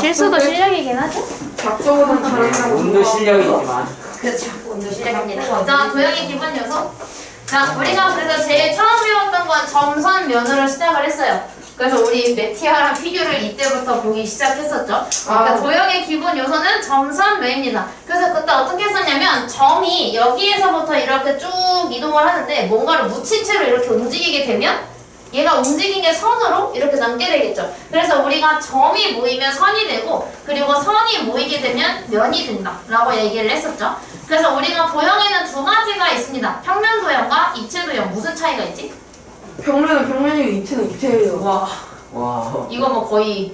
실수도 실력이긴 하죠? 작성은 잘하는 운도 실력이지만. 그렇죠. 운도 실력입니다. 자, 도형의 기본 요소. 자, 우리가 그래서 제일 처음 배웠던 건 점선면으로 시작을 했어요. 그래서 우리 메티아랑 피규를 이때부터 보기 시작했었죠. 그러니까 도형의 기본 요소는 점선면입니다. 그래서 그때 어떻게 했었냐면 점이 여기에서부터 이렇게 쭉 이동을 하는데 뭔가를 묻힌 채로 이렇게 움직이게 되면 얘가 움직인 게 선으로 이렇게 남게 되겠죠. 그래서 우리가 점이 모이면 선이 되고 그리고 선이 모이게 되면 면이 된다 라고 얘기를 했었죠. 그래서 우리가 도형에는 두 가지가 있습니다. 평면 도형과 입체 도형. 무슨 차이가 있지? 평면은 평면이고 입체는 입체예요. 와. 이거 뭐 거의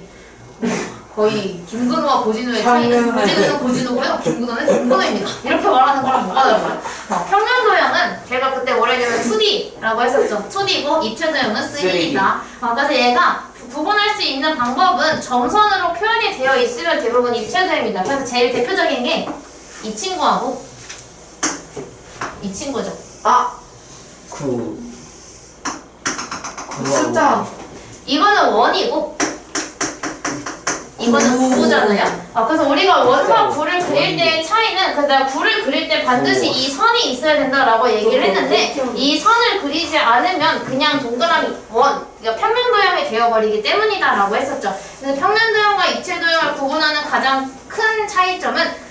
김근우와 고진우의 차이는 고진우는 고진우고요. 김근우는 김근우입니다. 이렇게 말하는 거랑 뭐가 다른가요? 평면 도형은 제가 그때 뭐라 했냐면 2D라고 했었죠. 2D고 입체 도형은 3D다. 그래서 얘가 구분할 수 있는 방법은 점선으로 표현이 되어 있으면 대부분 입체 도형입니다. 그래서 제일 대표적인 게 이 친구하고 이 친구죠. 숫자. 이거는 원이고 이거는 9잖아요. 그래서 우리가 원과 9를 그릴 때의 차이는 그래서 9를 그릴 때 반드시 이 선이 있어야 된다라고 얘기를 했는데 이 선을 그리지 않으면 그냥 동그라미 원, 그러니까 평면 도형이 되어버리기 때문이다라고 했었죠. 그래서 평면 도형과 입체 도형을 구분하는 가장 큰 차이점은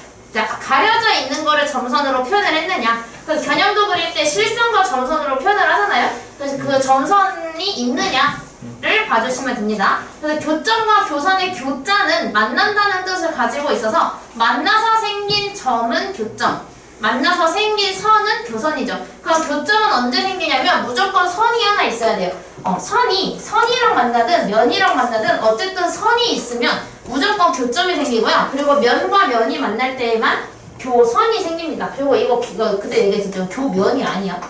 가려져 있는 거를 점선으로 표현을 했느냐. 그래서 겨냥도 그릴 때 실선과 점선으로 표현을 하잖아요. 그래서 그 점선이 있느냐를 봐주시면 됩니다. 그래서 교점과 교선의 교자는 만난다는 뜻을 가지고 있어서 만나서 생긴 점은 교점, 만나서 생긴 선은 교선이죠. 그럼 교점은 언제 생기냐면 무조건 선이 하나 있어야 돼요. 선이랑 만나든 면이랑 만나든 어쨌든 선이 있으면 무조건 교점이 생기고요. 그리고 면과 면이 만날 때에만 교선이 생깁니다. 그리고 이거 그때 얘기했었죠. 교면이 아니야.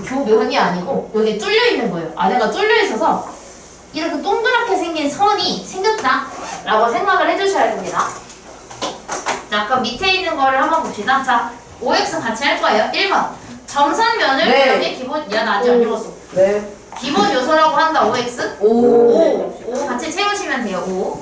교면이 아니고 여기 뚫려 있는 거예요. 안에가 뚫려 있어서 이렇게 동그랗게 생긴 선이 생겼다라고 생각을 해주셔야 됩니다. 자, 그럼 밑에 있는 거를 한번 봅시다. 자, OX 같이 할 거예요. 1번. 점선면을 도형의 기본, 야, 나 아직 안 읽었어. 네. 기본 요소라고 한다. OX. 5 같이 채우시면 돼요. 5.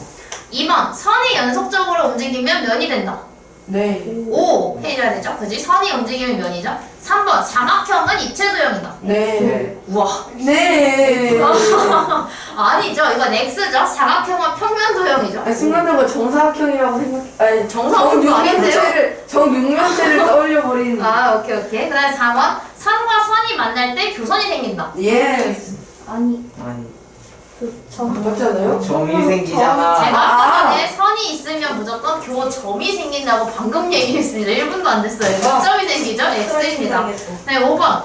2번. 선이 연속적으로 움직이면 면이 된다. 네. 5 해줘야 되죠? 그지? 선이 움직이면 면이죠? 3번. 사각형은 입체 도형이다. 네. 우와. 네. 아니죠. 이건 X죠? 사각형은 평면 도형이죠? 아니, 순간적으로 정사각형이라고 생각, 정사각형도 아닌데요? 정육면체를 떠올려버린. 오케이. 그 다음에 4번. 선과 선이 만날 때 교선이 생긴다. 예. 아니. 맞지 않아요? 점이 생기잖아. 제가 아까 전에 선이 있으면 무조건 교점이 생긴다고 방금 얘기했습니다. 1분도 안 됐어요. 교점이 생기죠? X입니다. 네, 5번.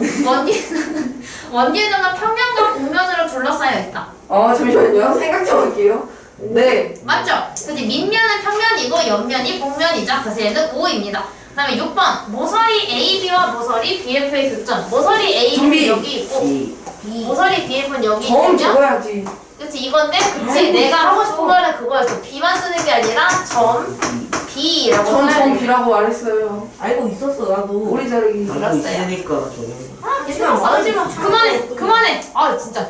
원기둥은 평면과 곡면으로 둘러싸여 있다. 잠시만요. 생각 좀 할게요. 네. 맞죠? 그치? 밑면은 평면이고 옆면이 곡면이죠. 그래서 얘는 5입니다. 그 다음에 6번. 모서리 AB와 모서리 BF의 교점. 모서리 AB는 여기 있고 모서리 BF는 여기 점 있으면 적어야지. 그치 이건데 그치 내가 하고 싶은 말은 그거였어. B만 쓰는 게 아니라 점 B라고 써야 점 돼. B라고 말했어요. 알고 있었어 나도. 우리 자르기. 알고 있으니까 저는. 괜찮아 싸우지 마. 그만해. 진짜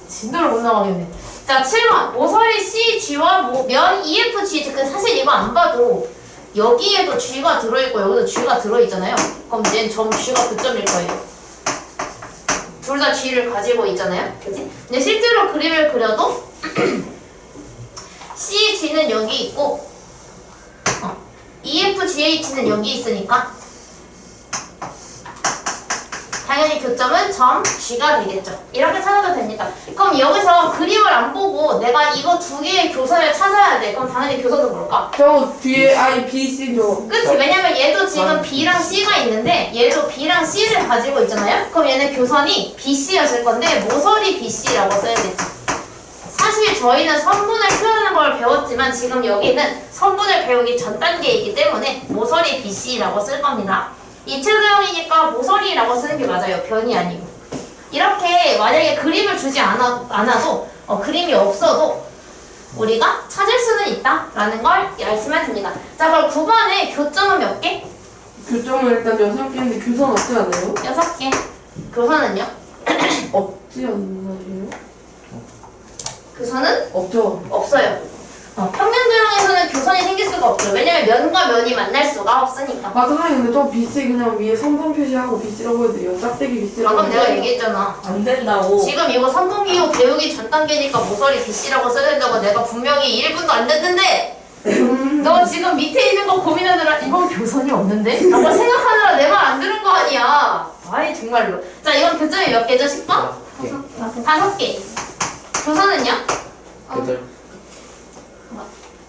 진도를 못 나가겠네. 자 7번 모서리 CG와 면 EFG. 사실 이거 안 봐도 여기에도 G가 들어있고 여기도 G가 들어있잖아요. 그럼 얘는 점 G가 교점일 거예요. 둘 다 G를 가지고 있잖아요. 그치? 근데 실제로 그림을 그려도 CG는 여기 있고 EFGH는 여기 있으니까 당연히 교점은 점 G가 되겠죠. 이렇게 찾아도 됩니다. 그럼 여기서 그림을 안 보고 내가 이거 두 개의 교선을 찾아야 돼. 그럼 당연히 교선은 뭘까? 저 뒤에 BC죠. 그치? 왜냐면 얘도 지금 B랑 C가 있는데 얘도 B랑 C를 가지고 있잖아요? 그럼 얘는 교선이 BC였을 건데 모서리 BC라고 써야겠지. 사실 저희는 선분을 표현하는 걸 배웠지만 지금 여기는 선분을 배우기 전 단계이기 때문에 모서리 BC라고 쓸 겁니다. 입체 도형이니까 모서리라고 쓰는 게 맞아요. 변이 아니고. 이렇게 만약에 그림을 주지 않아도 그림이 없어도 우리가 찾을 수는 있다라는 걸 알시면 됩니다. 자, 그럼 9번에 교점은 몇 개? 교점은 일단 6개인데 교선 없지 않아요? 6개. 교선은요? 없지 않나요? 교선은 없죠. 없어요. 평면 수가 없죠. 왜냐면 면과 면이 만날 수가 없으니까. 아 선생님 근데 저 BC 그냥 위에 선분 표시하고 BC라고 해도 돼요. 짝대기 BC라고. 방금 내가 얘기했잖아. 안 된다고. 지금 이거 선봉기호 배우기 전 단계니까 모서리 BC라고 써야 된다고 내가 분명히 1분도 안 됐는데 너 지금 밑에 있는 거 고민하느라 이건 교선이 없는데? 라고 생각하느라 내 말 안 들은 거 아니야. 아이 정말로. 자 이건 교점이 몇 개죠? 10번? 5개. 교선은요? 여덟.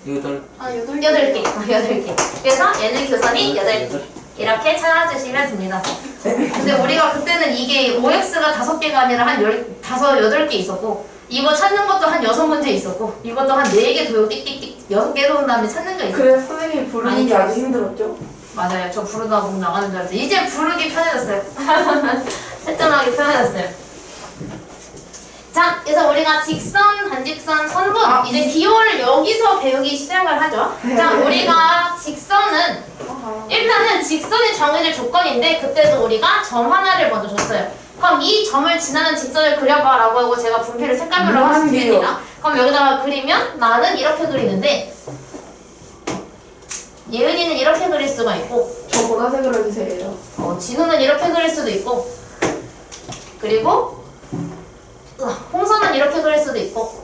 여덟. 8개. 8개. 그래서 얘는 교선이 8개. 이렇게 찾아주시면 됩니다. 근데 우리가 그때는 이게 OX가 5개가 아니라 한 8개 있었고 이거 찾는 것도 한 6문제 있었고 이것도 한 4개 도요 띡띡띡 6개 도운 다음에 찾는 거 있어요. 그래 선생님이 부르는 게 아주 힘들었죠? 맞아요. 저 부르다 목 나가는 줄 알았어요. 이제 부르기 편해졌어요. 설정하기 편해졌어요. 자, 그래서 우리가 직선, 반직선, 선분 이제 기호를 여기서 배우기 시작을 하죠. 자, 우리가 직선은 일단은 직선이 정해질 조건인데 그때도 우리가 점 하나를 먼저 줬어요. 그럼 이 점을 지나는 직선을 그려봐 라고 하고 제가 분필을 색깔별로 하나씩 드립니다. 그럼 여기다가 그리면 나는 이렇게 그리는데 예은이는 이렇게 그릴 수가 있고 저 보라색으로 해주세요. 진우는 이렇게 그릴 수도 있고 그리고 홍선은 이렇게 그릴 수도 있고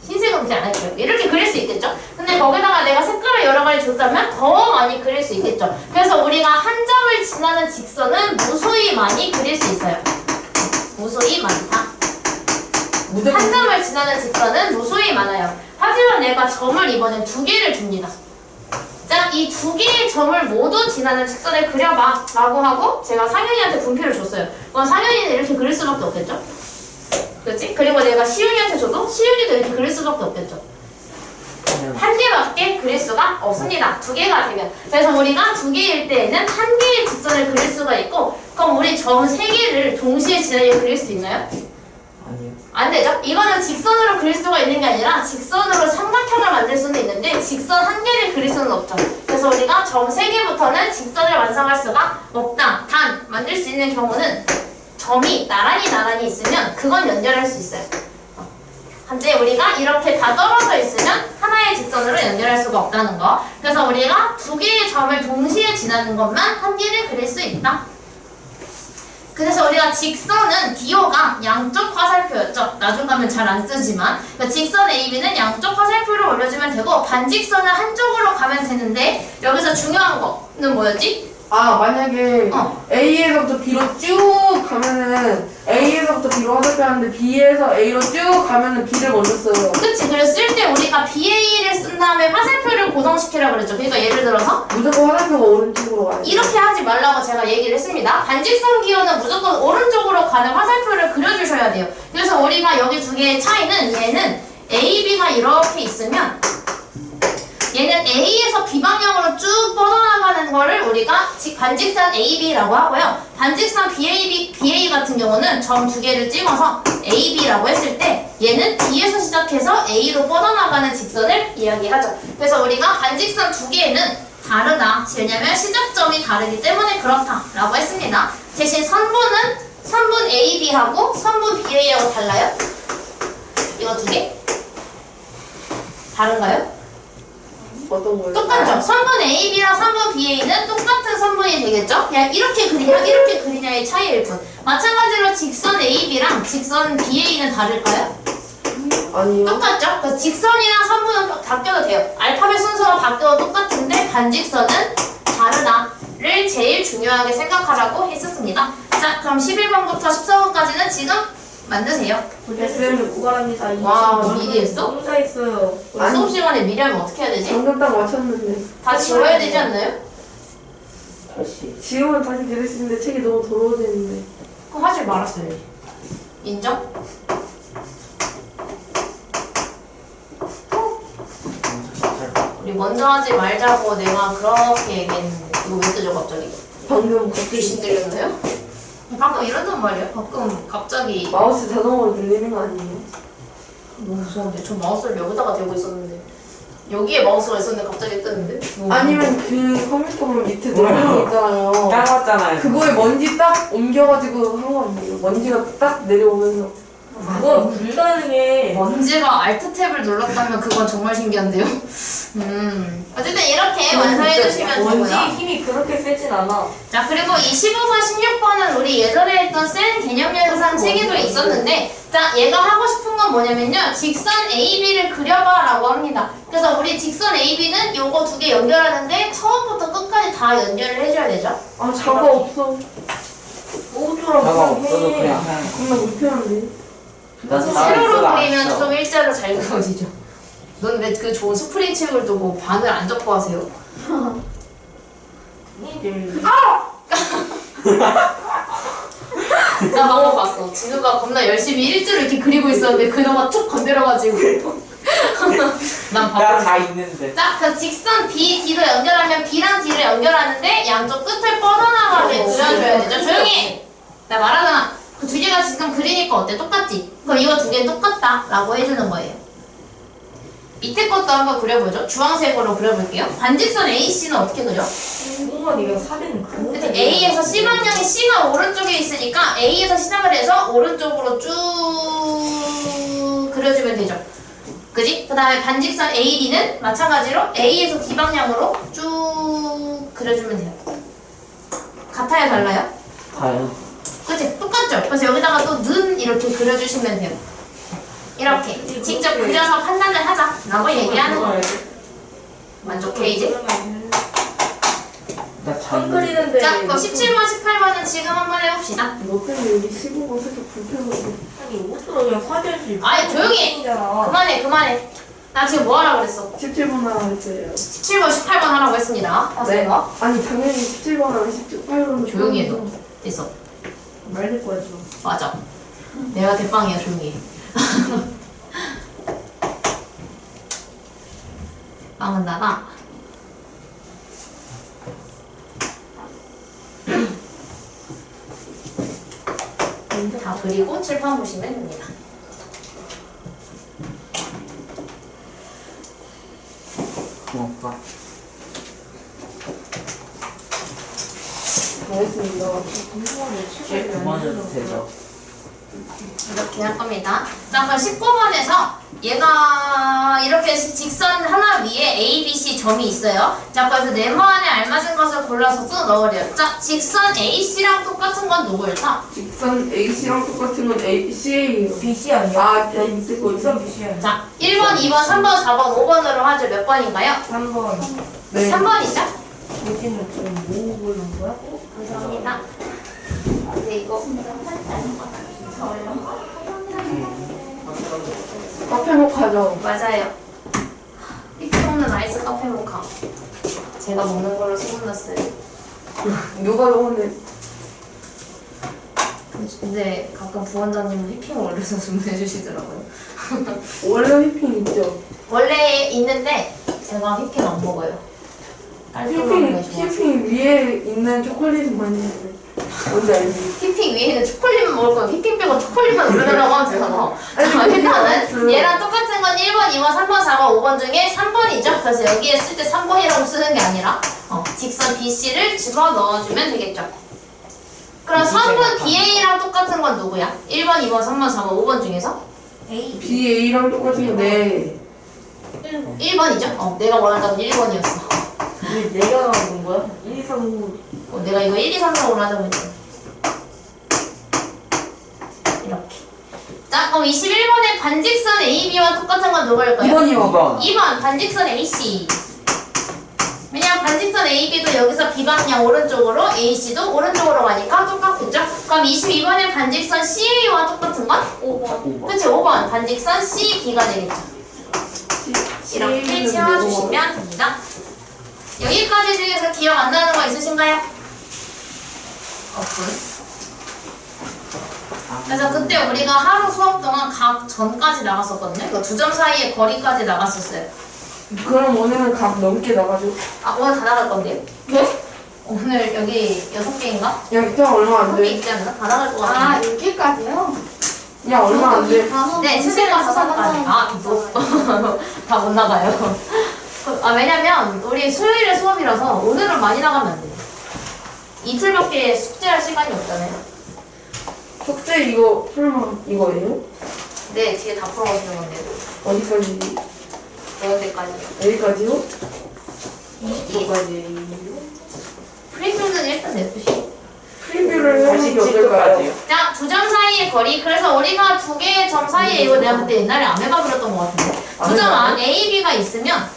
흰색은 그렇게 안 할게요. 이렇게 그릴 수 있겠죠? 근데 거기다가 내가 색깔을 여러 가지 줬다면 더 많이 그릴 수 있겠죠? 그래서 우리가 한 점을 지나는 직선은 무수히 많이 그릴 수 있어요. 무수히 많다. 한 점을 지나는 직선은 무수히 많아요. 하지만 내가 점을 이번엔 2개를 줍니다. 자, 이 2개의 점을 모두 지나는 직선을 그려봐 라고 하고 제가 상현이한테 분필을 줬어요. 그럼 상현이는 이렇게 그릴 수밖에 없겠죠? 그렇지? 그리고 내가 시윤이한테 줘도 시윤이도 이렇게 그릴 수밖에 없겠죠? 한 개밖에 그릴 수가 없습니다. 2개가 되면. 그래서 우리가 2개일 때에는 한 개의 직선을 그릴 수가 있고 그럼 우리 점 3개를 동시에 지나게 그릴 수 있나요? 아니요. 안 되죠? 이거는 직선으로 그릴 수가 있는 게 아니라 직선으로 삼각형을 만들 수는 있는데 직선 한 개를 그릴 수는 없죠. 그래서 우리가 점 3개부터는 직선을 완성할 수가 없다. 단, 만들 수 있는 경우는 점이 나란히 있으면 그건 연결할 수 있어요. 현재 우리가 이렇게 다 떨어져 있으면 하나의 직선으로 연결할 수가 없다는 거. 그래서 우리가 2개의 점을 동시에 지나는 것만 한 개를 그릴 수 있다. 그래서 우리가 직선은 기호가 양쪽 화살표였죠. 나중 가면 잘 안 쓰지만 그러니까 직선 AB는 양쪽 화살표를 올려주면 되고 반직선은 한쪽으로 가면 되는데 여기서 중요한 거는 뭐였지? 만약에 A에서부터 B로 쭉 가면은 A에서부터 B로 화살표 하는데 B에서 A로 쭉 가면은 B를 먼저 써요. 그치. 그래서 쓸 때 우리가 BA를 쓴 다음에 화살표를 고정시키라고 그랬죠. 그러니까 예를 들어서 무조건 화살표가 오른쪽으로 가요. 이렇게 하지 말라고 제가 얘기를 했습니다. 반직선 기호는 무조건 오른쪽으로 가는 화살표를 그려주셔야 돼요. 그래서 우리가 여기 2개의 차이는 얘는 AB가 이렇게 있으면 얘는 A에서 B 방향으로 쭉 뻗어나가는 거를 우리가 반직선 AB라고 하고요. 반직선 BA 같은 경우는 점 2개를 찍어서 AB라고 했을 때 얘는 B에서 시작해서 A로 뻗어나가는 직선을 이야기하죠. 그래서 우리가 반직선 2개는 다르다. 왜냐면 시작점이 다르기 때문에 그렇다라고 했습니다. 대신 선분은 선분 AB하고 선분 BA하고 달라요? 이거 2개? 다른가요? 어떤 거요? 똑같죠? 선분 AB랑 선분 BA는 똑같은 선분이 되겠죠? 그냥 이렇게 그리냐 이렇게 그리냐의 차이일 뿐. 마찬가지로 직선 AB랑 직선 BA는 다를까요? 아니요. 똑같죠? 그래서 직선이랑 선분은 바뀌어도 돼요. 알파벳 순서가 바뀌어도 똑같은데 반직선은 다르다를 제일 중요하게 생각하라고 했었습니다. 자, 그럼 11번부터 14번까지는 지금 만드세요. 쌤 구걸합니다. 와, 미리 했어? 혼자 있어요. 우리 수업 시간에 미리 하면 어떻게 해야 되지? 방금 딱 맞췄는데. 다 지워야 되지 않나요? 다시. 지우면 다시 들을 수 있는데 책이 너무 더러워지는데. 그거 하지 말았어요. 인정? 우리 먼저 하지 말자고 내가 그렇게 얘기했는데 이거 왜 뜨죠 갑자기? 방금 귀신 들렸나요? 가끔 이런단 말이야. 가끔 갑자기 마우스 자동으로 눌리는 거 아니에요? 너무 무서운데 저 마우스를 여기다가 대고 있었는데 여기에 마우스가 있었는데 갑자기 뜨는데? 아니면 그 컴퓨터 보면 밑에 내려오는 거 있잖아요. 딴 거잖아요. 그거에 먼지 딱 옮겨가지고 한 거 아니에요? 먼지가 딱 내려오면서. 그건 불가능해. 먼지가 Alt 탭을 눌렀다면 그건 정말 신기한데요. 어쨌든 이렇게 완성해 주시면 원지 되고요. 힘이 그렇게 세진 않아. 자, 그리고 이 15번, 16번은 우리 예전에 했던 센 개념 연상 책에도 있었는데, 자, 얘가 하고 싶은 건 뭐냐면요. 직선 AB를 그려봐 라고 합니다. 그래서 우리 직선 AB는 요거 두 개 연결하는데 처음부터 끝까지 다 연결을 해줘야 되죠. 아 자가 없어. 오조랑 자가 없어도 그냥 겁나 불편한데. 난 세로로 그리면 좀 일자로 잘 그어지죠. 넌 왜 그 좋은 스프링 책을 두고 반을 안 접고 하세요? 나 방금 봤어. 진우가 겁나 열심히 일자로 이렇게 그리고 있었는데 그놈아 툭 건드려가지고 난 바보. 나다 있는데. 자, 그 직선 B, D도 연결하면 B랑 D를 연결하는데 양쪽 끝을 뻗어나가게 그려줘야 되죠. 조용히 해. 나 말하잖아. 그 두 개가 지금 그리니까 어때? 똑같지? 그럼 이거 두 개는 똑같다 라고 해주는 거예요. 밑에 것도 한번 그려보죠. 주황색으로 그려볼게요. 반직선 AC는 어떻게 그려? 뭔가 네가 사진은 그거. 그치? A에서 C 방향이 C가 오른쪽에 있으니까 A에서 시작을 해서 오른쪽으로 쭉 그려주면 되죠. 그지? 그 다음에 반직선 AD는 마찬가지로 A에서 D 방향으로 쭉 그려주면 돼요. 같아요? 달라요? 다요. 그치? 똑같죠? 그래서 여기다가 또 는 이렇게 그려주시면 돼요. 이렇게 직접 그려서 판단을 하자 라고 얘기하는 거예요. 만족해 이제? 나다 있는데. 그리는데. 자, 그럼 17번, 18번은 지금 한번 해봅시다. 너 때문에 여기 15번 살짝 불편한데. 아니 오조랑 그냥 사진이. 아이, 조용히 해. 그만해. 나 지금 뭐 하라고 그랬어? 17번 하라 했어요. 17번, 18번 하라고 했습니다. 네. 아니 당연히 17번하고 18번은 조용히 해, 너. 됐어. 말될 거야 지금. 맞아. 내가 대빵이야, 조용히 해. 빵은 나가. 다 그리고 칠판 보시면 됩니다. 고맙다. 알겠습니다. 제일 그만해도 되죠. 이렇게 할 겁니다. 자, 그럼 19번에서 얘가 이렇게 직선 하나 위에 A, B, C 점이 있어요. 자, 그래서 네모 안에 알맞은 것을 골라서 또 넣으래요. 자, 직선 AC랑 똑같은 건 누구일까? 직선 AC랑 똑같은 건 CA예요. BC 아니야? 아, 야, 밑에 거 직선 BC 아니야? 자, 1번, 2번, 3번, 4번, 5번으로 하죠. 몇 번인가요? 3번. 네. 3번이죠? 여기는 지금 뭐 보는 거야? 감사합니다. 근데 이거 카페 모카죠. 맞아요. 피피 먹는 아이스 카페 모카. 제가 먹는 걸로 소문났어요. 누가 좋은데? 근데 가끔 부원장님은 휘핑 올려서 주문해 주시더라고요. 원래 휘핑 있죠. 원래 있는데 제가 휘핑 안 먹어요. 깔끔한 거 좋아해서. 휘핑 위에 있는 초콜릿은 많이 먹어요. 뭔지 알지? 휘핑 위에는 초콜릿만 먹을 거야. 휘핑 빼고 초콜릿만 올려달라고 하면 되잖아. 아니, 자, 일단은 그- 얘랑 똑같은 건 1번, 2번, 3번, 4번, 5번 중에 3번이죠. 그래서 여기에 쓸 때 3번이라고 쓰는 게 아니라 직선 BC를 집어넣어주면 되겠죠. 그럼 선분 BA랑 똑같은 건 누구야? 1번, 2번, 3번, 4번, 5번 중에서? A. BA랑 똑같은 건데 1번이죠? 내가 원하던 1번이었어. 왜 내가 하는 거야? 1, 2, 3, 5. 내가 이거 1, 2, 3, 4, 5로 하자고 했잖아. 이렇게. 자, 그럼 21번에 반직선 AB와 똑같은 건 누구일까요? 2번이요. 2번 반직선 AC. 왜냐면 반직선 AB도 여기서 B방향 오른쪽으로 AC도 오른쪽으로 가니까 똑같겠죠? 그럼 22번에 반직선 CA와 똑같은 건? 5번. 그치, 5번 반직선 CB가 되겠죠. 이렇게 채워주시면 됩니다. 여기까지 중에서 기억 안 나는 거 있으신가요? 없군. 그래서 그때 우리가 하루 수업 동안 각 전까지 나갔었거든요. 그 두 점 사이의 거리까지 나갔었어요. 그럼 오늘은 각 넘게 나가죠. 아, 오늘 다 나갈 건데요? 네? 오늘 여기 6개인가? 야, 이따 얼마 안 6개 돼. 있지 않나? 다 나갈 것 같은데. 여기까지요? 야, 얼마 안 돼. 네, 수술과 수산까지. 아, 다 못 나가요. 왜냐면 우리 수요일에 수업이라서 오늘은 많이 나가면 안 돼요. 이틀밖에 숙제할 시간이 없잖아요. 숙제 이거 설마 이거예요? 네, 뒤에 다 풀어가시는 건데. 어디까지? 어느 데까지? 여기까지요? 이거까지. 프리뷰는 일단 내주시고. 프리뷰를 하는 게 어떨까요? 87도까지요. 자, 두 점 사이의 거리. 그래서 우리가 두 개의 점 사이에 이거 내가 그때 옛날에 아메바 그렸던 것 같은데. 두 점 안 A, B가 있으면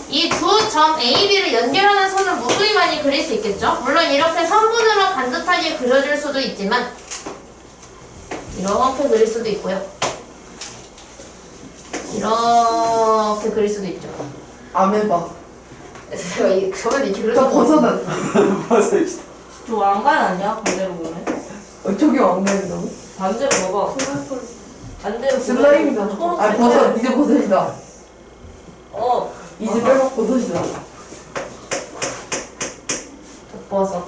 이 두 점 A, B를 연결하는 선을 무수히 많이 그릴 수 있겠죠? 물론 이렇게 선분으로 반듯하게 그려줄 수도 있지만 이렇게 그릴 수도 있고요. 이렇게 그릴 수도 있죠. 아메바. 제가 저번에 이렇게 저 그렸던 거 벗어났어. 저 왕관 아니야? 반대로 보면? 저기 왕래인다고? 반대로 봐봐. 반대로 슬라임이다. 보면 아, 버섯. 이제 버섯이다. 이제 맞아. 빼먹 버섯이다. 버섯.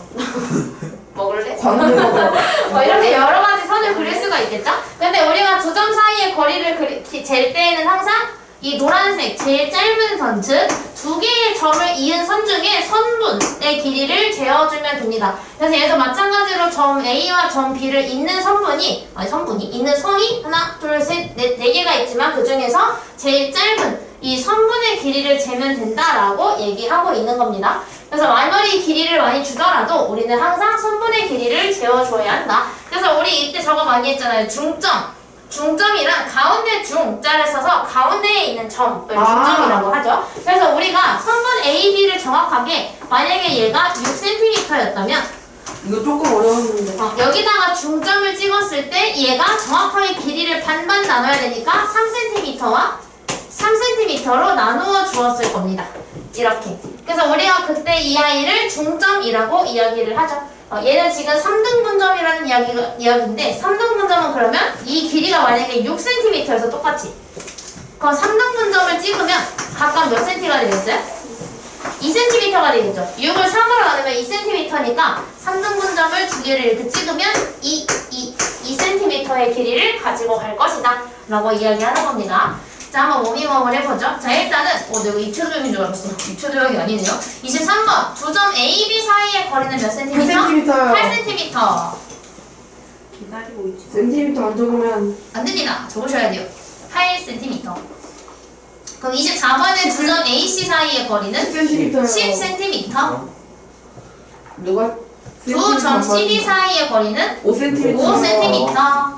먹을래? 광대 먹어. 이렇게 여러 가지 선을 그릴 수가 있겠죠? 근데 우리가 두 점 사이의 거리를 잴 때에는 항상 이 노란색 제일 짧은 선, 즉 두 개의 점을 이은 선 중에 선분의 길이를 재어주면 됩니다. 그래서 얘도 마찬가지로 점 A와 점 B를 잇는 있는 선이 하나, 둘, 셋, 넷, 네 개가 있지만 그 중에서 제일 짧은 이 선분의 길이를 재면 된다라고 얘기하고 있는 겁니다. 그래서 말머리 길이를 많이 주더라도 우리는 항상 선분의 길이를 재어줘야 한다. 그래서 우리 이때 저거 많이 했잖아요. 중점이란 가운데 중자를 써서 가운데에 있는 점을 중점이라고 하죠. 그래서 우리가 선분 A, B를 정확하게 만약에 얘가 6cm였다면 이거 조금 어려웠는데. 여기다가 중점을 찍었을 때 얘가 정확하게 길이를 반반 나눠야 되니까 3cm와 3cm로 나누어 주었을 겁니다. 이렇게. 그래서 우리가 그때 이 아이를 중점이라고 이야기를 하죠. 얘는 지금 3등분점이라는 이야기인데 3등분점은 그러면 이 길이가 만약에 6cm여서 똑같이 그럼 3등분점을 찍으면 각각 몇 cm가 되겠어요? 2cm가 되겠죠. 6을 3으로 나누면 2cm니까 3등분점을 두 개를 이렇게 찍으면 2cm의 길이를 가지고 갈 것이다 라고 이야기하는 겁니다. 자, 한번 워밍업을 해보죠. 자, 일단은 내가 2초 조형인 줄 알았어. 2초 조형이 아니네요. 23번 두 점 A, B 사이의 거리는 몇 cm? 8cm요. 8cm. 기다리고 있지. 센티미터 안 적으면 안 됩니다. 적으셔야 돼요. 8cm. 그럼 24번의 두 점 A, C 사이의 거리는 10cm요. 10cm. 누가? 두 점 C, D 사이의 거리는 5cm. 5cm가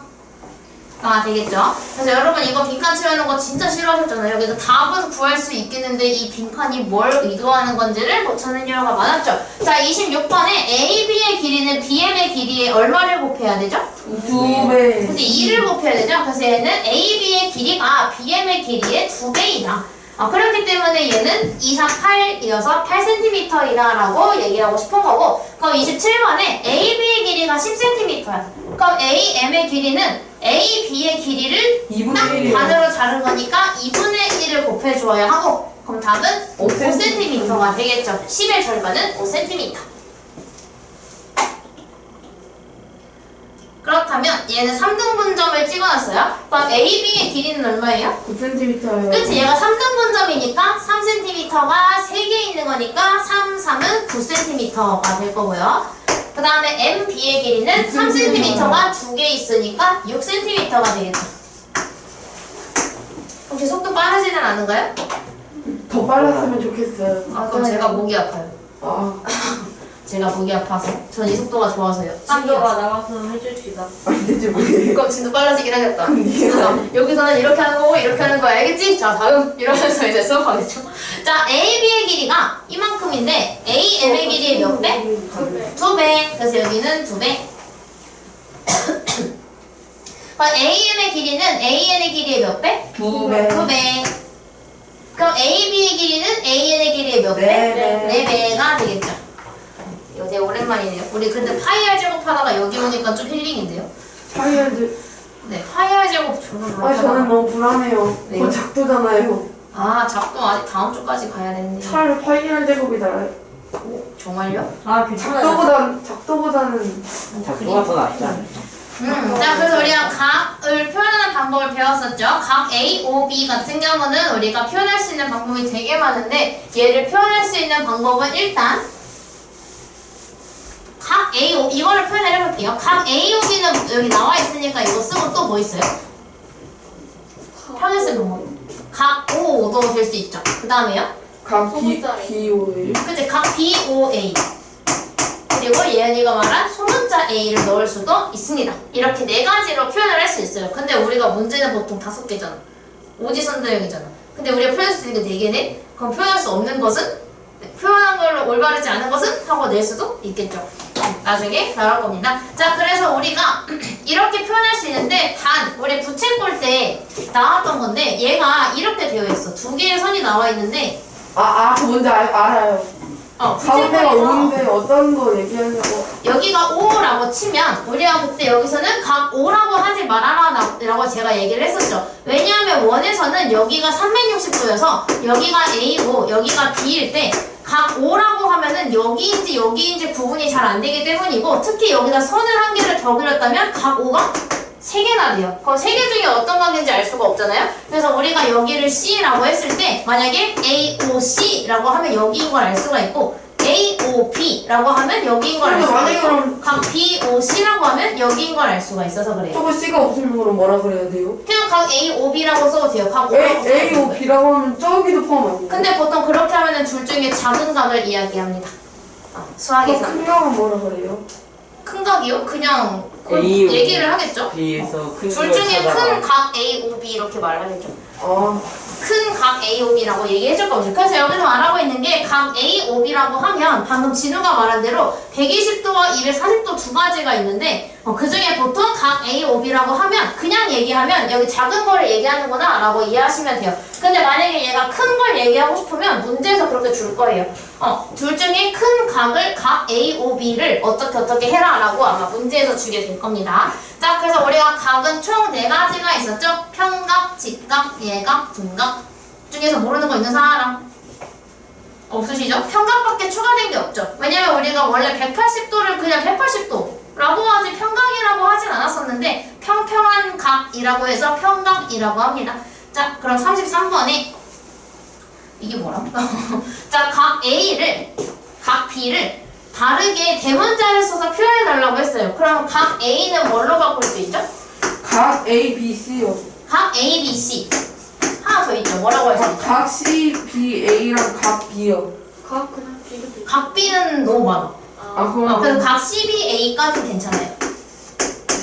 되겠죠. 그래서 여러분 이거 빈칸 채우는 거 진짜 싫어하셨잖아요. 그래서 답은 구할 수 있겠는데 이 빈칸이 뭘 의도하는 건지를 못 찾는 경우가 많았죠. 자, 26번에 A, B의 길이는 BM의 길이에 얼마를 곱해야 되죠? 2배. 근데 2를 곱해야 되죠. 그래서 얘는 A, B의 길이가 BM의 길이의 2배이다. 그렇기 때문에 얘는 2, 4, 8이어서 8cm이다 라고 얘기하고 싶은 거고, 그럼 27번에 A, B의 길이가 10cm야. 그럼 A, M의 길이는 A, B의 길이를 2분의 딱 1이에요. 반으로 자른 거니까 2분의 1을 곱해줘야 하고, 그럼 답은 5cm가 되겠죠. 10의 절반은 5cm. 그렇다면 얘는 3등분점을 찍어놨어요. 그럼 A, B의 길이는 얼마예요? 9cm요. 그치? 얘가 3등분점이니까 3cm가 3개 있는 거니까 3, 3은 9cm가 될 거고요. 그 다음에 M, B의 길이는 3cm가 2개 있으니까 6cm가 되겠죠. 혹시 속도 빠르지는 않은가요? 더 빨랐으면 좋겠어요. 그럼 제가 목이 아파요. 제가 목이 아파서. 전 이 속도가 좋아서요. 친구가 나와서 해줍시다. 안 되지 뭐해. 그럼 진도 빨라지긴 하겠다. 그래서 여기서는 이렇게 하는 거고 이렇게 하는 거야. 알겠지? 자, 다음 이러면서 이제 수업하겠죠. 자, A, B의 길이가 이만큼인데 A, M의 길이의 몇 배? 2배. 그래서 여기는 2배. 그럼 A, M의 길이는 A, N의 길이의 몇 배? 2배. 2배. 그럼 A, B의 길이는 A, N의 길이의 몇 배? 4배가 되겠죠. 이거 되게 오랜만이네요. 우리 근데 파이알 제곱하다가 여기 오니까 좀 힐링인데요. 파이어즈. 네, 파이알 제곱 저는 저는 너무 불안해요. 왜요? 그거 작두잖아요. 작도 아직 다음 주까지 가야 되는데. 차라리 파이어 제곱이 나아요. 정말요? 괜찮아요. 작두보다는 작두가 더 낫지 않아요? 자, 그래서 우리가 각을 표현하는 방법을 배웠었죠. 각 A, O, B 같은 경우는 우리가 표현할 수 있는 방법이 되게 많은데 얘를 표현할 수 있는 방법은 일단 각 A, O, 이거를 표현을 해볼게요. 각 A, O, B는 여기 나와 있으니까 이거 쓰고 또 뭐 있어요? 편히 쓰는 방법. 각 O도 될 수 있죠. 그 다음에요. 각 소문자리. BOA. 그치, 각 BOA. 그리고 예은이가 말한 소문자 A를 넣을 수도 있습니다. 이렇게 네 가지로 표현을 할 수 있어요. 근데 우리가 문제는 보통 5개잖아. 오지선다형이잖아. 근데 우리가 표현할 수 있는 게 4개네? 그럼 표현할 수 없는 것은? 표현한 걸로 올바르지 않은 것은? 하고 낼 수도 있겠죠. 나중에 나올 겁니다. 자, 그래서 우리가 이렇게 표현할 수 있는데 단 우리 부채 볼 때 나왔던 건데 얘가 이렇게 되어 있어. 2개의 선이 나와 있는데 그 뭔지 알아요. 부채 가운데가 볼에서 5인데 어떤 거 얘기하냐고. 여기가 5라고 치면 우리가 그때 여기서는 각 5라고 하지 말아라 라고 제가 얘기를 했었죠. 왜냐하면 원에서는 여기가 360도여서 여기가 A고 여기가 B일 때 각 5라고 하면은 여기인지 여기인지 구분이 잘 안 되기 때문이고 특히 여기다 선을 한 개를 더 그렸다면 각 5가 3개나 돼요. 그럼 3개 중에 어떤 관계인지 알 수가 없잖아요. 그래서 우리가 여기를 C라고 했을 때 만약에 AOC라고 하면 여기인 걸 알 수가 있고 AOB라고 하면 여기인 걸 알 수가 만약에 있고 그럼 각 BOC라고 하면 여기인 걸 알 수가 있어서 그래요. 저거 C가 없으면 그럼 뭐라 그래야 돼요? 그냥 각 AOB라고 써도 돼요. 각 5라고 써도 A, 돼요. O, B라고 하면 저기도 포함 아니에요? 근데 보통 그렇게 하면은 둘 중에 작은 각을 이야기합니다. 수학에서. 큰 경우는 뭐라 그래요? 큰 각이요? 그냥 그 AO. 얘기를 하겠죠. B에서 큰 둘 걸 중에 찾아라. 큰 각 AOB 이렇게 말하겠죠. 아, 큰 각 AOB라고 얘기해줄 거죠. 그래서 여기서 말하고 있는 게 각 AOB라고 하면 방금 진우가 말한 대로 120도와 240도 두 가지가 있는데 그 중에 보통 각 AOB라고 하면 그냥 얘기하면 여기 작은 거를 얘기하는구나 라고 이해하시면 돼요. 근데 만약에 얘가 큰 걸 얘기하고 싶으면 문제에서 그렇게 줄 거예요. 둘 중에 큰 각을 각 AOB를 어떻게 해라 라고 아마 문제에서 주게 될 겁니다. 자, 그래서 우리가 각은 총 4가지가 있었죠? 평각, 직각, 예각, 등각 중에서 모르는 거 있는 사람? 없으시죠? 평각밖에 추가된 게 없죠. 왜냐면 우리가 원래 180도를 그냥 180도라고 하지 평각이라고 하진 않았었는데 평평한 각이라고 해서 평각이라고 합니다. 자, 그럼 33번에 이게 뭐라? 자, 각 A를 각 B를 다르게 대문자를 써서 표현해달라고 했어요. 그럼 각 A는 뭘로 바꿀 수 있죠? 각 A, B, C요. 각 A, B, C 하나 더 있죠. 뭐라고 할 수 있죠? 각 C, B, A랑 각 B요. 각 그냥 비교 돼. 각 B는 너무 많아. 그럼 그래서 각 C, B, A까지 괜찮아요.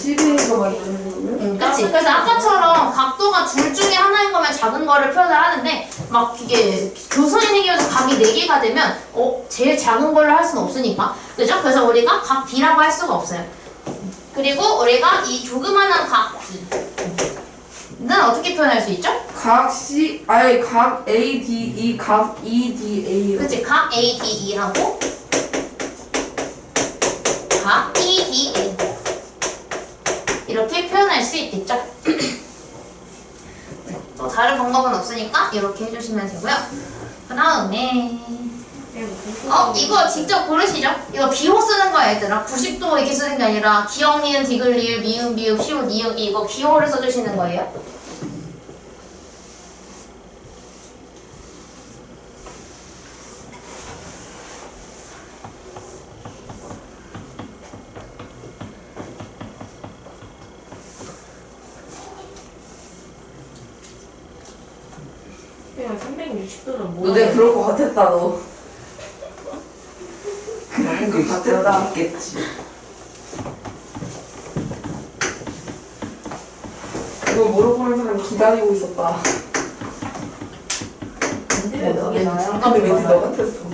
CB가 말하는 거예요? 그치? 그래서 아까처럼 각도가 둘 중에 하나인 거면 작은 거를 표현을 하는데 막 이게 교선이 생겨서 각이 4개가 되면 제일 작은 걸로 할 수는 없으니까 그죠? 그래서 우리가 각 B라고 할 수가 없어요. 그리고 우리가 이 조그만한 각 B는 어떻게 표현할 수 있죠? 각 C, 아니 각 A, D, E, 각 E, D, A요. 그치? 각 A, D, E 하고 각 E, D, A 이렇게 표현할 수 있겠죠? 또 다른 방법은 없으니까 이렇게 해주시면 되고요. 그 다음에 이거 직접 고르시죠? 이거 비호 쓰는 거야 얘들아. 90도 이렇게 쓰는 게 아니라 기역, 니은, 디귿, 리을, 미음, 비읍, 시옷, 니은 이거 비호를 써주시는 거예요. 그냥 360도는 너 뭐야? 내가 그럴 것 같았다 너. 그럴 것 같았다. 있겠지. 이거 물어보는 사람 기다리고 있었다. 근데 너게 나야? 근데 왠지 너 같았어.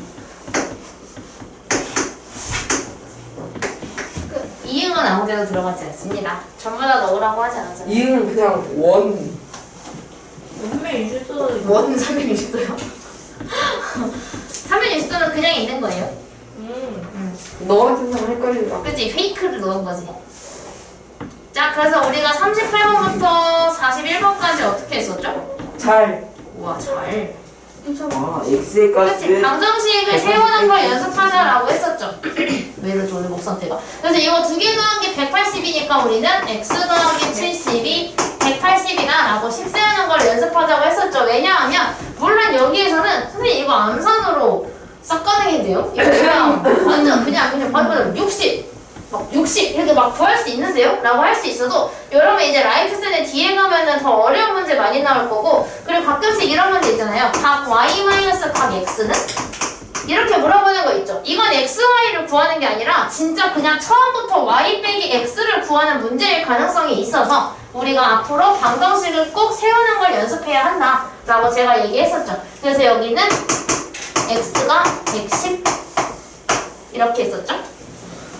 이응은 아무데도 들어가지 않습니다. 전부 다 넣으라고 하지 않았잖아요. 이응은 그냥 원. 360도는 원 360도요? 360도는 그냥 있는 거예요. 너 같은 사람 헷갈린다. 그치? 페이크를 넣은 거지. 자, 그래서 우리가 38번부터 41번까지 어떻게 했었죠? 잘. 우와, 잘. X에까지. 그치? 방정식을 세우는 걸 연습하자라고 했었죠. 왜를 오늘 목 상태가. 그래서 이거 두 개 더한 게 180이니까 우리는 X 더하기 70이 180이다 라고 식 세우는 걸 연습하자고 했었죠. 왜냐하면 물론 여기에서는 선생님 이거 암산으로 싹가능이 돼요? 이거 그냥 완전 그냥 바로 60 막 60 이렇게 막 구할 수 있는데요? 라고 할 수 있어도 여러분 이제 라이프센의 뒤에 가면은 더 어려운 문제 많이 나올 거고 그리고 가끔씩 이런 문제 있잖아요. 각 y-각 x는? 이렇게 물어보는 거 있죠. 이건 x, y를 구하는 게 아니라 진짜 그냥 처음부터 y 빼기 x를 구하는 문제일 가능성이 있어서 우리가 앞으로 방정식을 꼭 세우는 걸 연습해야 한다 라고 제가 얘기했었죠. 그래서 여기는 x가 110 이렇게 했었죠.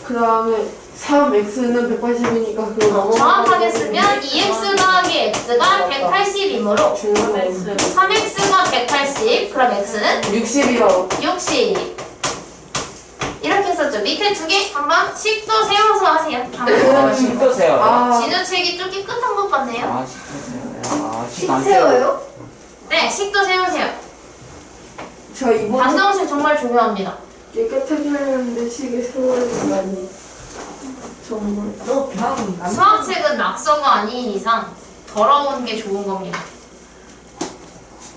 그 다음에 3x는 180이니까 그거 넘어가면 정확하게 쓰면 2x 더하기 x가 180이므로 3x가 180 그럼 x는 60이요. 60 이렇게 했었죠. 밑에 두 개 한번 식도 세워서 하세요. 식도 세요. 진우책이 좀 깨끗한 것 같네요. 아, 식도 세요. 식안 세워요? 네, 식도 세우세요. 저 이번 방정식 정말 중요합니다. 깨끗하게 하는데 시계 세워야 되다니. 정말. 너 그냥 수학책은 낙서가 아닌 이상 더러운 게 좋은 겁니다.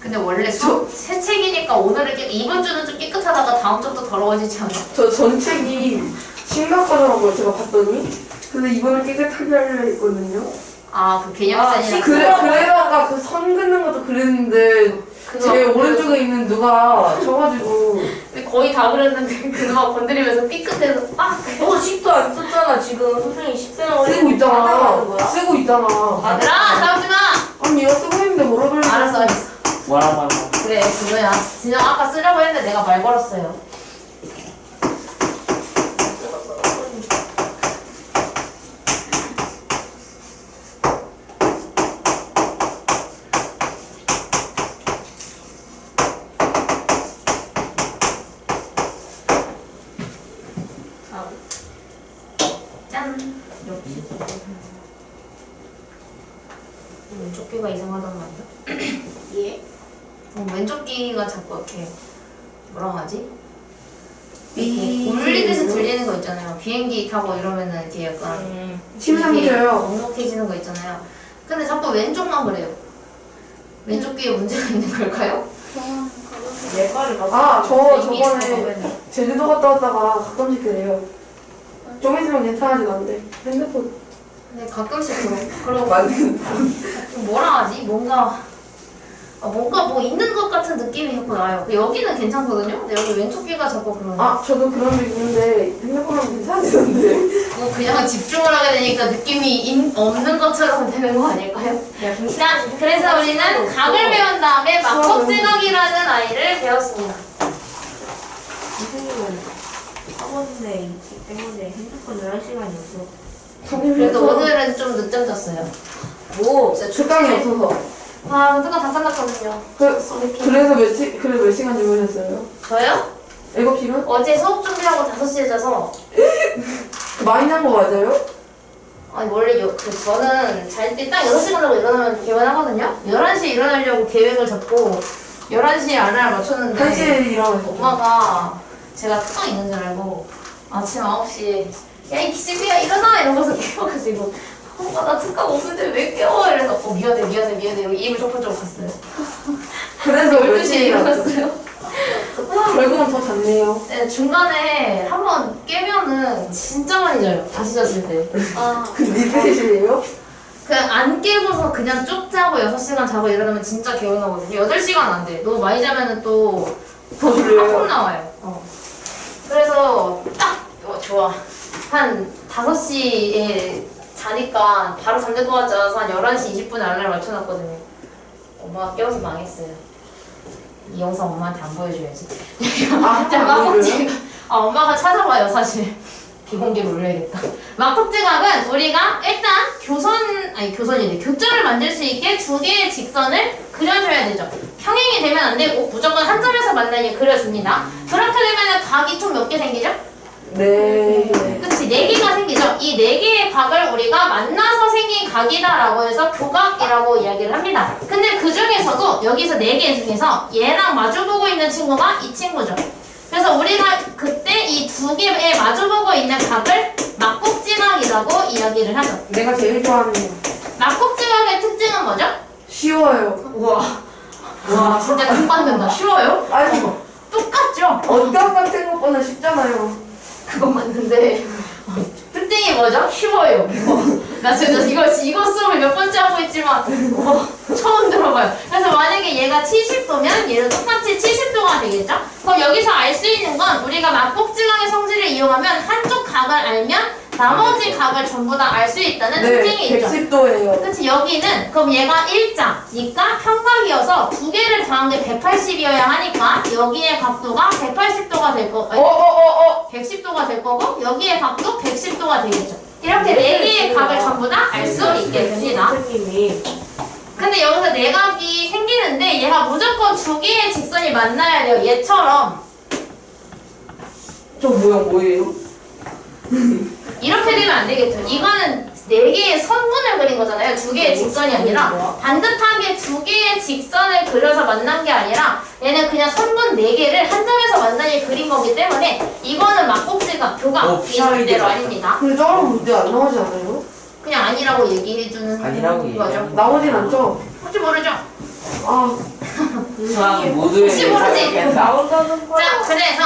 근데 원래 새 책이니까 오늘은 이번 주는 좀 깨끗하다가 다음 주부터 더러워지지 않아요? 저 전책이 심각하더라고요. 제가 봤더니. 근데 이번에 깨끗하게 하려 했거든요. 아, 그 개념센이랑 그래다가 그 선 긋는 것도 그랬는데 제 오른쪽에 있는 누가 쳐가지고 거의 다 그랬는데 그놈아 건드리면서 삐끗해서 아! 너 식도 안 썼잖아 지금. 선생님 식대는 쓰고 있잖아. 쓰고 있잖아. 얘들아 싸우지 마! 아니 얘가 쓰고 있는데 뭐라 그래? 알았어. 뭐라고 그래 진호야. 진호 아까 쓰려고 했는데 내가 말 걸었어요. 짠! 왼쪽 귀가 이상하단 말이야? 예? 왼쪽 귀가 자꾸 이렇게 뭐라고 하지? 이렇게 울리듯이 들리는 거 있잖아요. 비행기 타고 이러면은 이렇게 약간 침상져요. 넉넉해지는 거 있잖아요. 근데 자꾸 왼쪽만 그래요. 왼쪽 귀에 문제가 있는 걸까요? 예과를 저번에 제주도 갔다 왔다가 가끔씩 그래요. 좀 있으면 괜찮아지고 안 돼. 핸드폰. 근데 가끔씩 그러고 뭐라 하지? 뭔가 뭐 있는 것 같은 느낌이 자꾸 나요. 여기는 괜찮거든요? 근데 여기 왼쪽 귀가 자꾸 그러네. 저도 그런 적 있는데 핸드폰 하면 괜찮아지던데. 뭐 그냥 집중을 하게 되니까 느낌이 없는 것처럼 되는 거 아닐까요? 자, 그래서 우리는 각을 배운 다음에 막곡제각이라는 아이를 배웠습니다. 선생님은 학원에 있기 때문에 핸드폰을 할 시간이 없어. 그래도 오늘은 좀 늦잠 잤어요. 뭐? 진짜 시간이 없어서. 누가 다 끝났거든요. 그래서 몇 시간 주무셨어요? 저요? 7시간? 어제 수업 준비하고 5시에 자서 많이 잔 거 맞아요? 아니 원래 저는 잘 때 딱 6시간 자고 일어나면 개원하거든요? 11시에 일어나려고 계획을 잡고 11시에 알람을 맞췄는데 1시에 일어나셨죠? 엄마가 제가 특강 있는 줄 알고 아침 9시에 야 이 기집애야 일어나 이러면서 깨워가지고 엄마 나 특강 없는데 왜 깨워? 이래서 미안해 이러고 입을 좁혀주고 갔어요. 그래서 12시에 일어났어요. 결국은 더 잤네요. 네, 중간에 한번 깨면은 진짜 많이 자요. 다시 잤을 때. 그 리셋이에요? 그냥 안 깨고서 그냥 쭉 자고 6시간 자고 일어나면 진짜 개운하거든요. 8시간 안 돼. 너무 많이 자면은 또 더 졸려요. 하품 나와요. 그래서 딱 좋아. 한 5시에 자니까 바로 잠들 것 같지 않아서 한 11시 20분에 알람을 맞춰놨거든요. 엄마가 깨워서 망했어요. 이 영상 엄마한테 안 보여줘야지. 엄마가 찾아봐요 사실. 비공개로 올려야겠다. 막국지각은 우리가 일단 교점을 만들 수 있게 두 개의 직선을 그려줘야 되죠. 평행이 되면 안 되고 무조건 한 점에서 만나게 그려줍니다. 그렇게 되면 각이 총 몇 개 생기죠? 네. 그치, 4개가 생기죠. 이 4개의 각을 우리가 만나서 생긴 각이다라고 해서 교각이라고 이야기를 합니다. 근데 그 중에서도 여기서 4개 중에서 얘랑 마주보고 있는 친구가 이 친구죠. 그래서 우리가 그때 이 두 개에 마주보고 있는 각을 막국지각이라고 이야기를 하죠. 내가 제일 좋아하는 거. 막국지각의 특징은 뭐죠? 쉬워요. 와 진짜 킹받는다. 쉬워요? 아니, 똑같죠? 어떤 같은 것보다 쉽잖아요. 그건 맞는데 특징이 뭐죠? 쉬워요. 나 진짜 이거 수업을 몇 번째 하고 있지만 처음 들어봐요. 그래서 만약에 얘가 70도면 얘도 똑같이 70도가 되겠죠? 그럼 여기서 알 수 있는 건 우리가 막복지각의 성질을 이용하면 한쪽 각을 알면 나머지 각을 전부 다 알 수 있다는 특징이 있죠. 110도예요. 그치, 여기는 그럼 얘가 일자니까 평각이어서 두 개를 더한 게 180이어야 하니까 여기의 각도가 180도가 될 거고 110도가 될 거고 여기의 각도 110도가 되겠죠. 이렇게 네 개의 각을 전부 다 알 수 있게 됩니다. 선생님이 근데 여기서 내각이 생기는데 얘가 무조건 두 개의 직선이 만나야 돼요. 얘처럼 저 모양 뭐예요? 이렇게 되면 안 되겠죠. 이거는 네 개의 선분을 그린 거잖아요. 두 개의 직선이 아니라 반듯하게 두 개의 직선을 그려서 만난 게 아니라 얘는 그냥 선분 네 개를 한 점에서 완전히 그린 거기 때문에 이거는 막복지각 교각 이 절대로 아닙니다. 근데 저런 문제 안 나오지 않아요? 그냥 아니라고 얘기해주는 아니라고 거죠. 얘기하는 나오진 않죠? 혹시 모르죠? 아, 수학 모두의 혹시 모르지? 예상을 나온다는 거야. 자, 그래서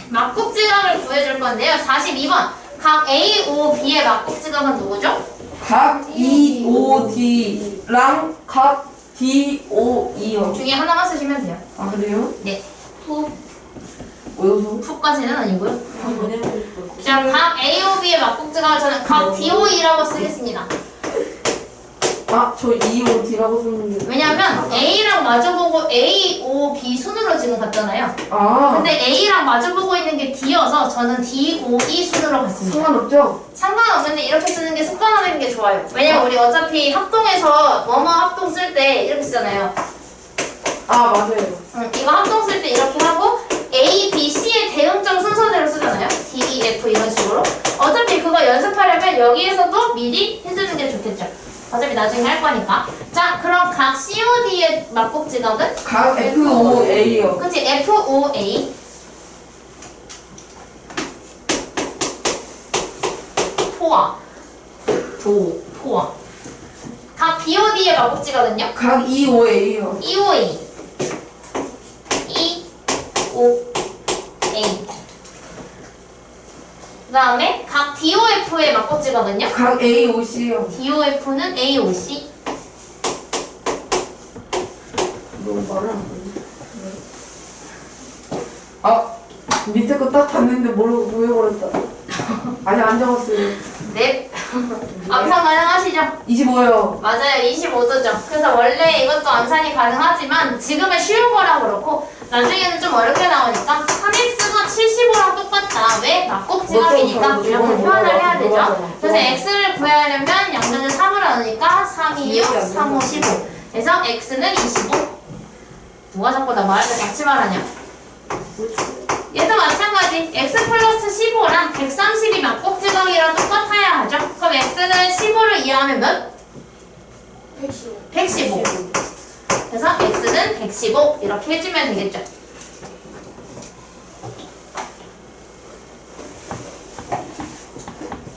막복지각을 구해줄 건데요. 42번. 각 A, O, B의 막복지각은 누구죠? 각 EOD랑 각 DOE요. 중에 하나만 쓰시면 돼요. 아, 그래요? 네. 후, 왜요? 후까지는 아니고요. 자, 각 A, O, B의 막복지각을 저는 각 DOE라고 쓰겠습니다. 아, 저 EOD라고 썼는데. 왜냐면 A랑 마주보고 A, O, B 순으로 지금 갔잖아요. 아, 근데 A랑 마주보고 있는 게 D여서 저는 D, O, E 순으로 갔습니다. 상관없죠? 상관없는데 이렇게 쓰는 게 습관화되는 게 좋아요. 왜냐면 우리 어차피 합동에서 뭐뭐 합동 쓸 때 이렇게 쓰잖아요. 아, 맞아요. 이거 합동 쓸 때 이렇게 하고 A, B, C의 대응점 순서대로 쓰잖아요. D, E, F 이런 식으로. 어차피 그거 연습하려면 여기에서도 미리 해주는 게 좋겠죠. 어차피 나중에 할 거니까. 자, 그럼 각 COD의 막복지각은? 각 FOA요. 그치, FOA. 포화. 포화. 각 BOD의 막복지각은요? 각 EOA요. EOA. EOA. 그 다음에 각 DOF의 막복지각은요? 각 AOC요. DOF는 AOC. 너무 말을 안 하네. 아, 밑에 거 딱 봤는데 모르고 보여버렸다. 아직 안 적었어요. 네. 암산 가능하시죠? 25요. 맞아요. 25도죠. 그래서 원래 이것도 암산이 가능하지만 지금은 쉬운 거라 그렇고 나중에는 좀 어렵게 나오니까 3x가 75랑 똑같다. 왜? 막복지각이니까 이렇게 표현을 해야 되죠. 그래서 x를 구해야하려면 양변을 3으로 나누니까 3, 2, 6, 3, 5, 15. 그래서 x는 25. 누가 자꾸 나 말할 때 같이 말하냐? 얘도 마찬가지. x 플러스 15랑 130이 막복지각이랑 똑같아야 하죠. 그럼 x는 15를 이해하면 몇? 115. 그래서 x는 115 이렇게 해주면 되겠죠.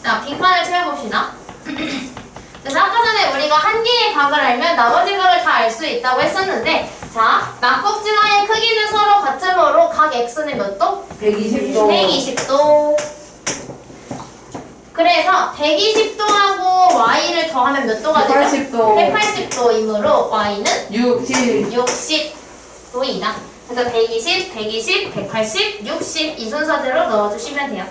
자, 빈칸을 채워봅시다. 그래서 아까 전에 우리가 한 개의 각을 알면 나머지 각을 다 알 수 있다고 했었는데 자, 막복지각의 크기는 서로 같으므로 각 x는 몇 도? 120도. 120도. 그래서 120도하고 y를 더하면 몇 도가 되죠? 180도. 180도이므로 y는 60. 60도이다. 그래서 120, 120, 180, 60 이 순서대로 넣어주시면 돼요.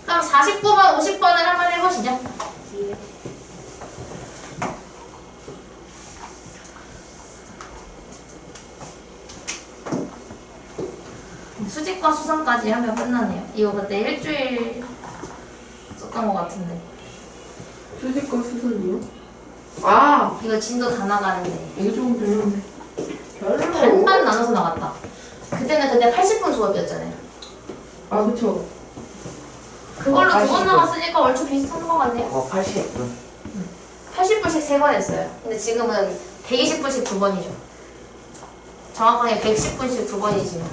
그럼 49번, 50번을 한번 해보시죠. 수직과 수선까지 하면 끝나네요. 이거 그때 일주일 썼던 것 같은데. 수직과 수선이요? 아, 이거 진도 다 나가는데. 이거 조금 별론데. 반반 나눠서 나갔다. 그때 80분 수업이었잖아요. 아, 그쵸. 그걸로 두 80분. 번 나갔으니까 얼추 비슷한 것 같네요. 80분. 80분씩 3번 했어요. 근데 지금은 120분씩 2번이죠. 정확하게 110분씩 2번이지만.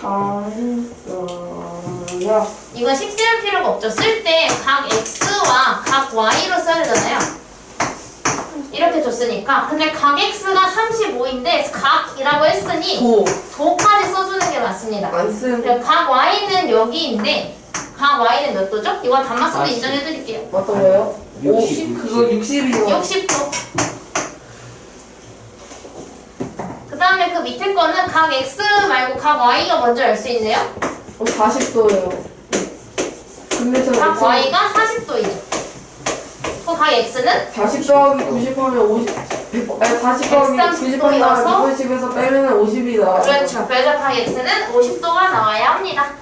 다 했어요. 이건 식 세울 필요가 없죠. 쓸 때 각 x와 각 y로 써야 되잖아요. 이렇게 줬으니까. 근데 각 x가 35인데 각이라고 했으니 도. 도까지 써주는 게 맞습니다. 안 쓴. 그리고 각 y는 여기인데 각 y는 몇 도죠? 이거 단마스도 40. 인정해드릴게요. 어떤 거요? 60, 그거 60이요. 60도. 그 다음에 그 밑에 거는 각 x 말고 각 y가 먼저 알 수 있네요. 40도예요. 근데 저 각 y가 40도이죠. 그 각 x는 40 더하기 90 하면 50, 40 더하기 90 하면 150에서 빼면 50이 나와요. 그렇죠. 그래서 각 x는 50도가 나와야 합니다.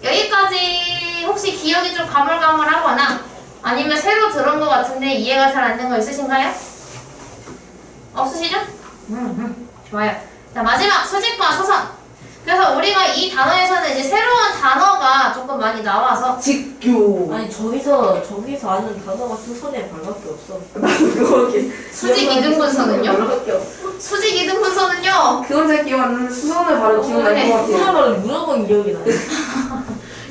여기까지 혹시 기억이 좀 가물가물하거나 아니면 새로 들은 것 같은데 이해가 잘 안 된 거 있으신가요? 없으시죠? 좋아요. 자, 마지막 수직과 수선. 그래서 우리가 이 단어에서는 이제 새로운 단어가 조금 많이 나와서 직교. 아니 저기서 아는 단어가 수선의 발밖에 없어. 그거게. 수직 이등분선은요? 별로밖에 없어. 수직 이등분선은요? 그건 잘 기억 안 나는데 수선을 바로 기억날 것 같아요. 수선을 무조건 기억이 나.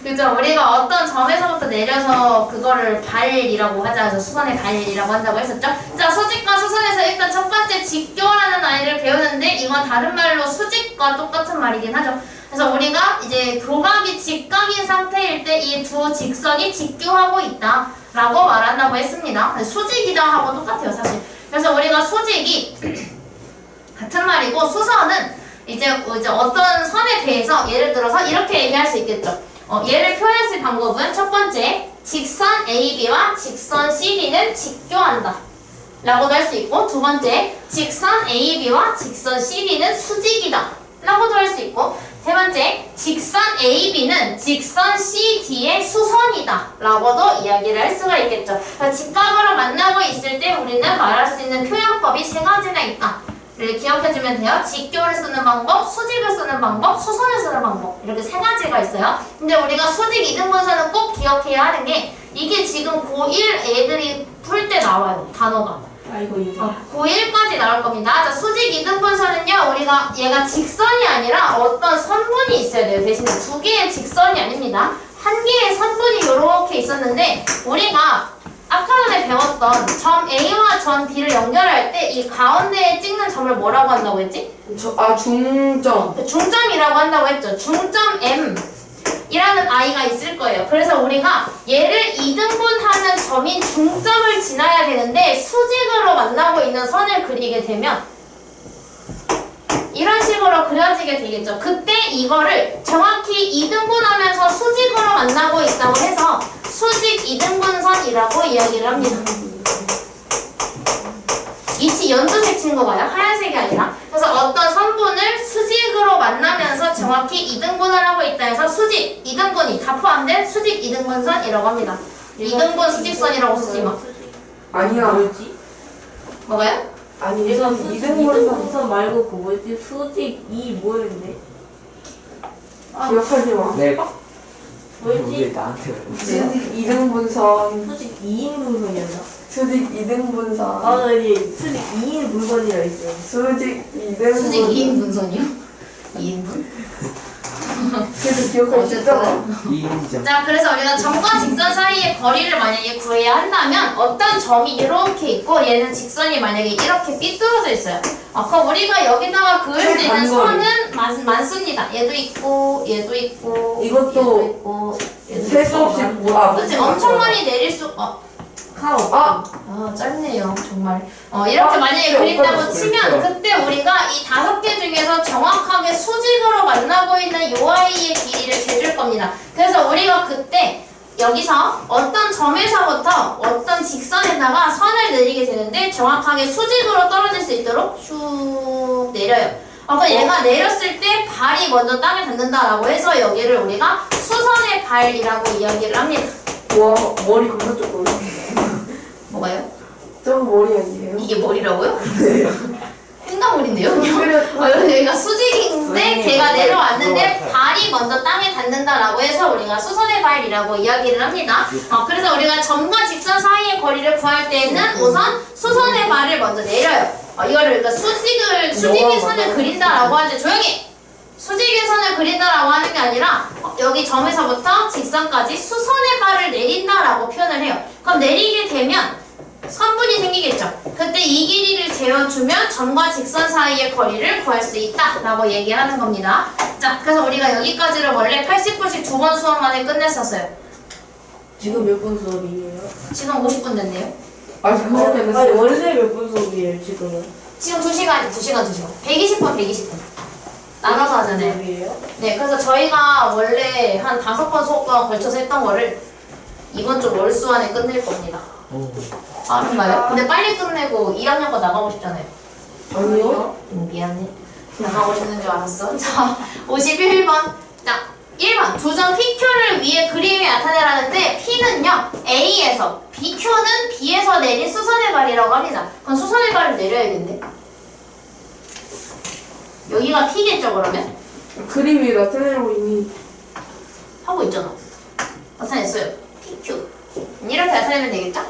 그죠? 우리가 어떤 점에서부터 내려서 그거를 발이라고 하자. 그래서 수선의 발이라고 한다고 했었죠? 자, 수직과 수선에서 일단 첫 번째 직교라는 아이를 배우는데 이건 다른 말로 수직과 똑같은 말이긴 하죠. 그래서 우리가 이제 교각이 직각인 상태일 때 이 두 직선이 직교하고 있다 라고 말한다고 했습니다. 수직이다 하고 똑같아요, 사실. 그래서 우리가 수직이 같은 말이고 수선은 이제 어떤 선에 대해서 예를 들어서 이렇게 얘기할 수 있겠죠. 얘를 표현했을 방법은 첫 번째, 직선 AB와 직선 CD는 직교한다 라고도 할 수 있고, 두 번째, 직선 AB와 직선 CD는 수직이다 라고도 할 수 있고, 세 번째, 직선 AB는 직선 CD의 수선이다 라고도 이야기를 할 수가 있겠죠. 그러니까 직각으로 만나고 있을 때 우리는 말할 수 있는 표현법이 세 가지나 있다. 를 기억해주면 돼요. 직교를 쓰는 방법, 수직을 쓰는 방법, 수선을 쓰는 방법, 이렇게 세 가지가 있어요. 근데 우리가 수직 이등분선은 꼭 기억해야 하는 게 이게 지금 고1 애들이 풀 때 나와요, 단어가. 아이고 이제. 고1까지 나올 겁니다. 자, 수직 이등분선은요, 우리가 얘가 직선이 아니라 어떤 선분이 있어야 돼요. 대신에 두 개의 직선이 아닙니다. 한 개의 선분이 이렇게 있었는데 우리가 아까 전에 배웠던 점 A와 점 B를 연결할 때 이 가운데에 찍는 점을 뭐라고 한다고 했지? 중점. 중점이라고 한다고 했죠. 중점 M 이라는 아이가 있을 거예요. 그래서 우리가 얘를 이등분하는 점인 중점을 지나야 되는데 수직으로 만나고 있는 선을 그리게 되면 이런 식으로 그려지게 되겠죠. 그때 이거를 정확히 이등분하면서 수직으로 만나고 있다고 해서 수직 이등분선이라고 이야기를 합니다. 이치 연두색 친거 봐요. 하얀색이 아니라. 그래서 어떤 선분을 수직으로 만나면서 정확히 이등분을 하고 있다 해서 수직, 이등분이 다 포함된 수직 이등분선이라고 합니다. 이등분 수직선이라고 쓰지 마. 아니야. 뭐지? 뭐가요? 아니, 얘가 수직 이등분선 이등분선 말고 그 뭐지? 수직 이 뭐였는데? 기억하지 마. 내가 왜 뭐였지? 나한테 왜? 수직 이등분선. 수직 2인분선이었나? 수직 이등분선. 아, 아니 수직 2인분선이라 있어요. 수직 이등분선. 수직 2인분선이요? 2인분? 그래서 기억할 수 있잖아. 2인정. 자, 그래서 우리가 점과 직선 사이의 거리를 만약에 구해야 한다면 어떤 점이 이렇게 있고 얘는 직선이 만약에 이렇게 삐뚤어져 있어요. 그럼 우리가 여기다가 그을 수 있는 선은 많습니다. 얘도 있고 얘도 있고 이것도 얘도 있고 셀 수 없이 그치? 엄청 많이 내릴 수 짧네요 정말. 이렇게 만약에 그린다고 치면 그때 우리가 이 5개 중에서 정확하게 수직으로 만나고 있는 요 아이의 길이를 재줄 겁니다. 그래서 우리가 그때 여기서 어떤 점에서부터 어떤 직선에다가 선을 내리게 되는데 정확하게 수직으로 떨어질 수 있도록 슉 내려요. 그럼 얘가 내렸을 때 발이 먼저 땅에 닿는다라고 해서 여기를 우리가 수선의 발이라고 이야기를 합니다. 와, 머리 겁나 조금. 뭐가요? 좀 머리 아니에요? 이게 머리라고요? 네. 띵가머리인데요? 그래. 여기가 수직인데 걔가 내려왔는데 발이 먼저 땅에 닿는다라고 해서 우리가 수선의 발이라고 이야기를 합니다. 그래서 우리가 점과 직선 사이의 거리를 구할 때는 우선 수선의 발을 먼저 내려요. 이거를 그러니까 수직의 선을 그린다라고 하죠. 조용히! 수직의 선을 그린다라고 하는 게 아니라 여기 점에서부터 직선까지 수선의 발을 내린다라고 표현을 해요. 그럼 내리게 되면 선분이 생기겠죠. 그때 이 길이를 재어주면 점과 직선 사이의 거리를 구할 수 있다 라고 얘기하는 겁니다. 자, 자, 그래서 우리가 여기까지를 원래 80분씩 2번 수업 만에 끝냈었어요. 지금 몇 분 수업이에요? 지금 50분 됐네요. 아직 그거밖에 안 아니 됐어요. 원래 몇 분 수업이에요 지금은? 지금 2시간. 120분, 120분. 나눠서 하잖아요. 수업이에요? 네, 그래서 저희가 원래 한 5번 수업 동안 걸쳐서 했던 거를 이번 주 월수 안에 끝낼 겁니다. 아, 그런가요? 근데 빨리 끝내고 2학년 거 나가고 싶잖아요. 아니요. 미안해. 나가고 싶는 줄 알았어. 자, 51번. 자, 1번. 두 점 PQ를 위해 그림이 나타내라는데 P는요, A에서, BQ는 B에서 내린 수선의 발이라고 합니다. 그럼 수선의 발을 내려야겠네. 여기가 P겠죠, 그러면? 그림이 나타내려고 이미. 하고 있잖아. 나타냈어요. PQ. 이렇게 나타내면 되겠죠?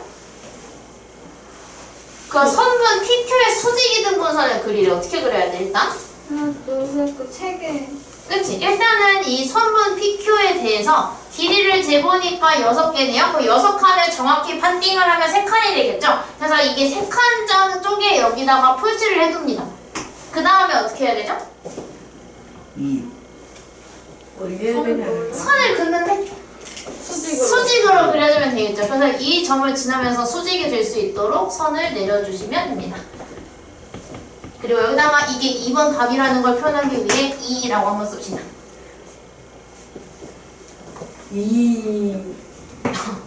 그럼 선분 PQ의 수직이 든 분선을 그리래. 어떻게 그려야 돼, 일단? 하나, 둘, 셋, 그 3개. 그치? 일단은 이 선분 PQ에 대해서 길이를 재보니까 6개네요. 그 6칸을 정확히 판딩을 하면 3칸이 되겠죠? 그래서 이게 3칸 쪽에 여기다가 표시를 해둡니다. 그 다음에 어떻게 해야 되죠? 선을 긋는데 수직으로 그려주면 되겠죠. 그래서 이 점을 지나면서 수직이 될 수 있도록 선을 내려주시면 됩니다. 그리고 여기다가 이게 2번 답이라는 걸 표현하기 위해 2라고 한번 씁시다.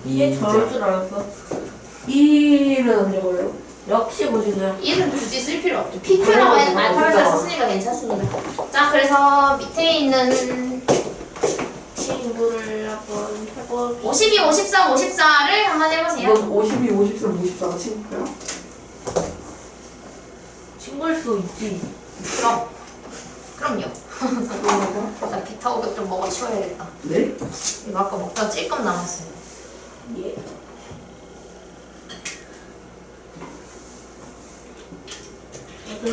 이게 저럴 줄 알았어. 2는 이거요. 역시 보시네요. 1은 굳이 쓸 필요 없죠. PQ라고 해서 알파벳을 썼으니까 괜찮습니다. 자, 그래서 밑에 있는 친구를 한번 해볼. 52, 53, 54를 한번 해보세요. 이건 52, 53, 54가 친구야? 친구일 수 있지. 그럼요. 나 기타500 좀 먹어 치워야겠다. 네? 이거 아까 먹다가 찔끔 남았어요. 예.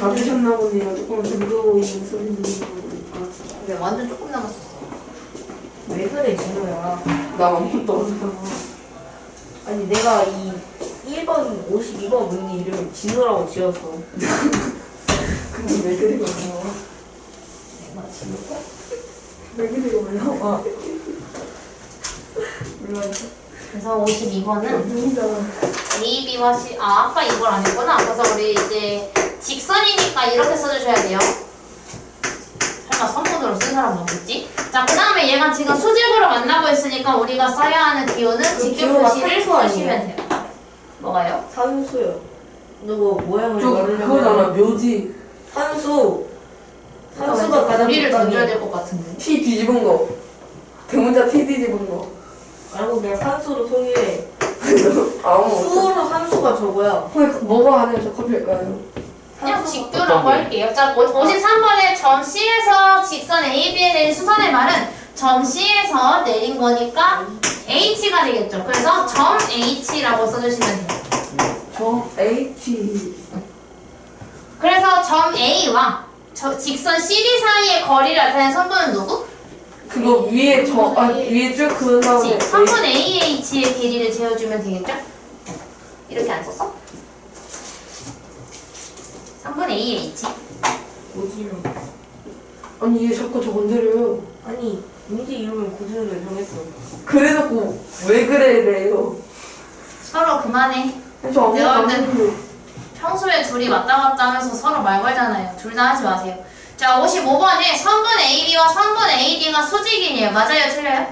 다 드셨나 보네요. 조금 든든히 소리 들리는 거 보니까. 근데 완전 조금 남았었어. 왜 그래 진호야? 나 아무것도 없어. 아니 내가 이 1번 52번 문의 이름을 진호라고 지었어. 근데 왜 그리고 나와? 왜 그리고 나와? 그래서 52번은 진짜. A, B와 C, 아까 이걸 안 했구나. 그래서 우리 이제 직선이니까 이렇게 써주셔야 돼요. 설마 선분으로 쓴 사람 없겠지? 자, 그 다음에 얘가 지금 수직으로 만나고 있으니까 우리가 써야 하는 기호는 직교 기호가 표시를 산수 아니에요? 쓰시면 돼요. 뭐가요? 산수요. 누구 모양을 그거잖아, 묘지. 산수. 산수가 가장 우리를 적당해. 던져야 될 것 같은데. T 뒤집은 거. 대문자 T 뒤집은 거. 아이고 그냥 산수로 통일해. 아무. 수로 산수가 저거야. 뭐가 안에 적합할까요? 그냥 직교라고 할게요. 자, 53번에 점 C에서 직선 AB에 내린 수선의 말은 점 C에서 내린 거니까 H가 되겠죠. 그래서 점 H라고 써주시면 돼요. 저 H. 그래서 점 A와 직선 CD 사이의 거리를 나타내는 선분은 누구? 그거 위에 위에 쭉 그은 다음에. 선분 AH의 길이를 재어주면 되겠죠? 이렇게 안 썼어? 선분 AH. 뭐지? 아니 얘 자꾸 저 건드려요. 아니 문제 이름을 고지를 정했어. 그래 자꾸 왜 그래래요? 서로 그만해. 저 아무것도 내가 안 볼 땐 했는데. 평소에 둘이 왔다 갔다 하면서 서로 말 걸잖아요. 둘 다 하지 마세요. 자, 55번에 선분 AB와 선분 AD가 수직이네요. 맞아요? 틀려요?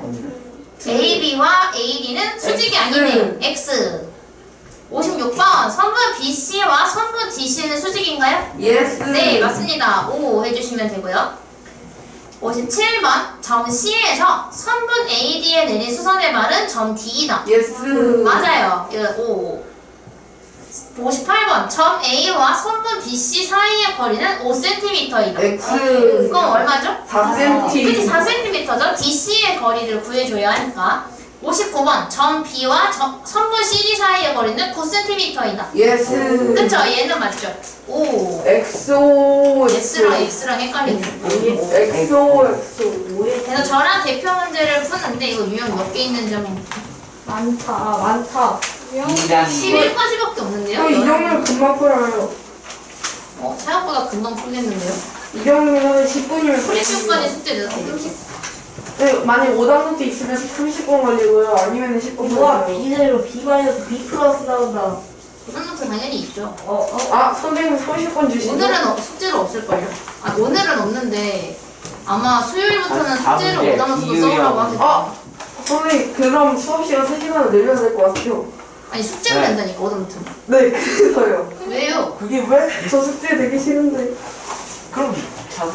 AB와 AD는 수직이 아니네요. X. 56번 선분 BC와 선분 DC는 수직인가요? 예스. 네, 맞습니다. O 해주시면 되고요. 57번 점 C에서 선분 AD에 내린 수선의 말은 점 D이다. 예스. 맞아요. 이거 O. 58번 점 A와 선분 BC 사이의 거리는 5cm이다. X. 그건 얼마죠? 4cm. 그치 4cm죠. DC의 거리를 구해줘야 하니까. 59번 점 B와 선분 CD 사이의 거리는 9cm이다. 예스. 그쵸? 얘는 맞죠? 오. XO. S랑 X랑 헷갈리네. XO. XO. 그래서 저랑 대표 문제를 푸는데 이거 유형 몇 개 있는지 한번. 많다. 많다. 11까지밖에 없는데요? 이 정도면 금방 풀어요. 생각보다 금방 풀겠는데요? 이 경우는 10분이면 프리큐권이 숙제 내서 되겠지. 네, 만약 5단원대 있으면 30분 걸리고요. 아니면 10분 우와, 걸려요. B대로 B 마이너스 B 플러스 나온다. 고등노트 당연히 있죠. 아, 선생님 30분 주시죠? 오늘은 숙제로 없을걸요? 아, 오늘은 없는데 아마 수요일부터는 아, 숙제를 다음 오다노트도 주에 써오라고 하겠다. 아! 선생님, 그럼 수업시간 3시간을 늘려야 될 것 같아요. 아니 숙제를 네. 낸다니까 오다노트. 네, 그래서요. 왜요? 그게 왜? 저 숙제 되게 싫은데. 그럼 자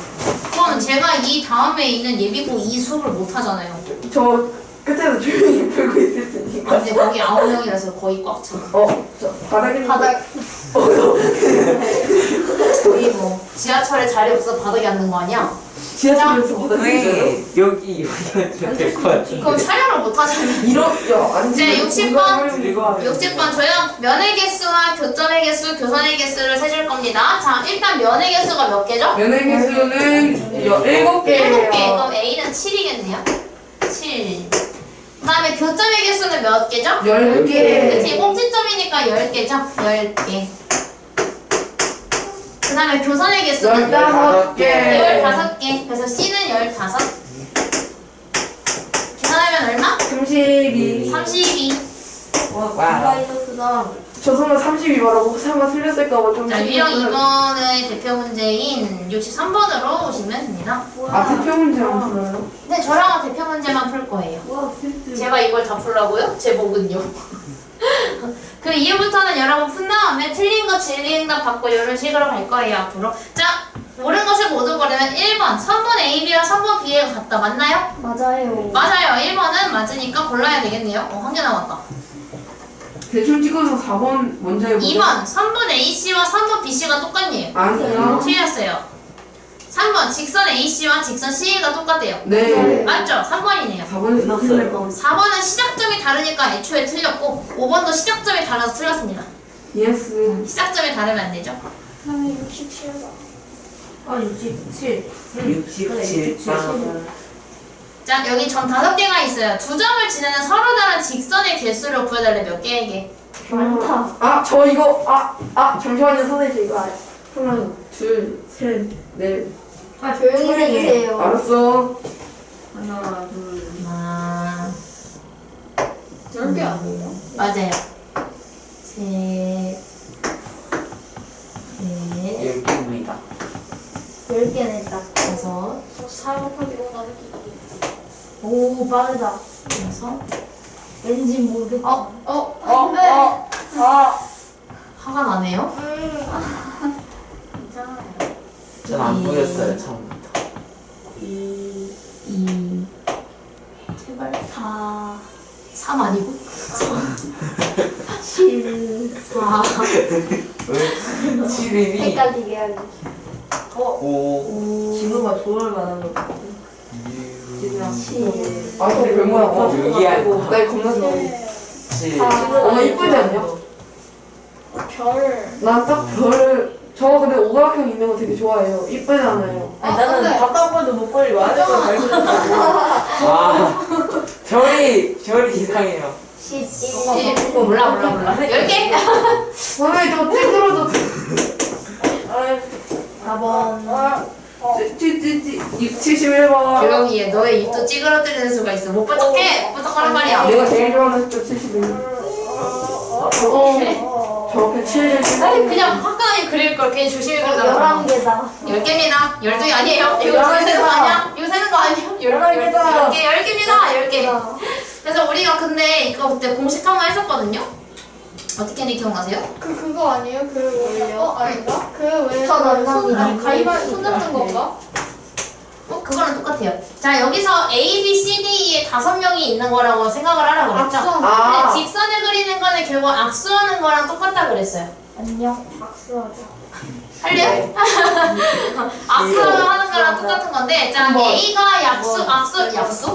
그럼 제가 이 다음에 있는 예비고 이 수업을 못 하잖아요. 저 끝에서 조용히 풀고 있을 테니까. 근데 거기 9명이라서 거의 꽉 차. 저 바닥에 있는 바닥. 거의 뭐 지하철에 자리 없어 바닥에 앉는 거 아니야? 지하철에서 바닥에 있어요. 왜 여기 앉으면 될 것 같은데. 그럼 촬영을 못 하잖아요. 안 네, 지금 60번. 그리고 하면 60번 저요. 면의 개수와 교점의 개수, 교선의 개수를 세줄 겁니다. 자, 일단 면의 개수가 몇 개죠? 면의 개수는 7개예요. 7개. 그럼 A는 7이겠네요. 7. 그 다음에 교점의 개수는 몇 개죠? 10개. 그치, 꼭지점이니까 10개죠? 10개. 그 다음에 교선의 개수는 15개. 15개. 그래서 C는 15. 계산하면 얼마? 32. 32. 와, B 와우. 마이너스다. 저 선물 32 말하고 설마 틀렸을까봐 좀. 자, 유형 2번의 대표 문제인 63번으로 오시면 됩니다. 아, 대표 문제 안 풀어요? 네, 저랑 대표 문제만 풀 거예요. 와, 필드. 제가 이걸 다 풀라고요? 제 목은요. 그 이후부터는 여러분 푼 다음에 틀린 거 진리응답 받고 이런 식으로 갈 거예요, 앞으로. 자, 옳은 것을 모두 고르면 1번, 3번 AB랑 3번 B가 같다. 맞나요? 맞아요. 맞아요. 1번은 맞으니까 골라야 되겠네요. 한 개 남았다. 대충 찍어서 4번 먼저 해보자. 2번, 3번 AC와 3번 BC가 똑같네요. 아니요. 틀렸어요. 3번, 직선 AC와 직선 CA가 똑같대요. 네. 맞죠? 3번이네요. 4번에서 틀렸고. 4번은 시작점이 다르니까 애초에 틀렸고 5번도 시작점이 달라서 틀렸습니다. 예스. 시작점이 다르면 안 되죠? 저는 67번. 아, 67. 67번. 자, 여기 점 5개가 있어요. 두 점을 지나는 서로 다른 직선의 개수를 구해달래. 몇 개에게? 많다. 아, 저 이거, 잠시만요, 선생님. 이거 알아요. 하나, 둘, 셋, 넷. 아, 조용히 해주세요. 알았어. 하나, 둘. 아, 10개 아니에요? 맞아요. 셋, 넷, 10개입니다. 10개는 딱. 5, 4 곱하기 5 나누기 2. 오, 빠르다. 6. 왠지 모르겠다. 어, 안 돼. 화가 나네요. 괜찮아요. 전 안 보였어요 처음부터. 2, 제발 4, 3 아니고? 7. 4, 7일이 헷갈리게 하기. 5 진우가 좋을 만한 거. 6 7. 아, 근데 별모야. 여기야. 나 이거 겁나 좋아. 7 어, 이쁘지 않냐? 별. 난 딱 별, 저 근데 오각형 있는 거 되게 좋아해요. 이쁘잖아요. 아니, 나는 근데- 답답해도 목걸이 와야돼서 잘 그렸다고. 아 별이 이상해요. 11. 몰라. 10개? 선생님, 저 찌그러져. 4번. 71번. 조용히 해. 너의 입도 찌그러뜨리는 수가 있어. 못 부탁해. 못 부탁하란 말이야. 내가 제일 좋아하는 숫자 71. 저렇게 7. 아니 그냥 화끈하게 그릴 걸 괜히 조심히 그리잖아. 11개다. 10개입니다. 12개 아니에요. 이거 열한 세는 거 개다. 아니야? 이거 세는 거 아니야? 11개다. 10개입니다. 10개. 그래서 우리가 근데 이거 그때 공식 한번 했었거든요. 어떻게 했는지 기억나세요? 그거 아니에요? 그 뭐예요? 아닌가? 그 왜? 저 손 가위바위 손 잡는 건가? 그거랑 똑같아요. 자, 여기서 A, B, C, D, E에 5명이 있는 거라고 생각을 하라고 그랬죠? 악수. 아. 근데 직선을 그리는 거는 결국 악수하는 거랑 똑같다 그랬어요. 안녕. 박수하자. 할래요? 악수하는 거랑 똑같은 건데, 자, A가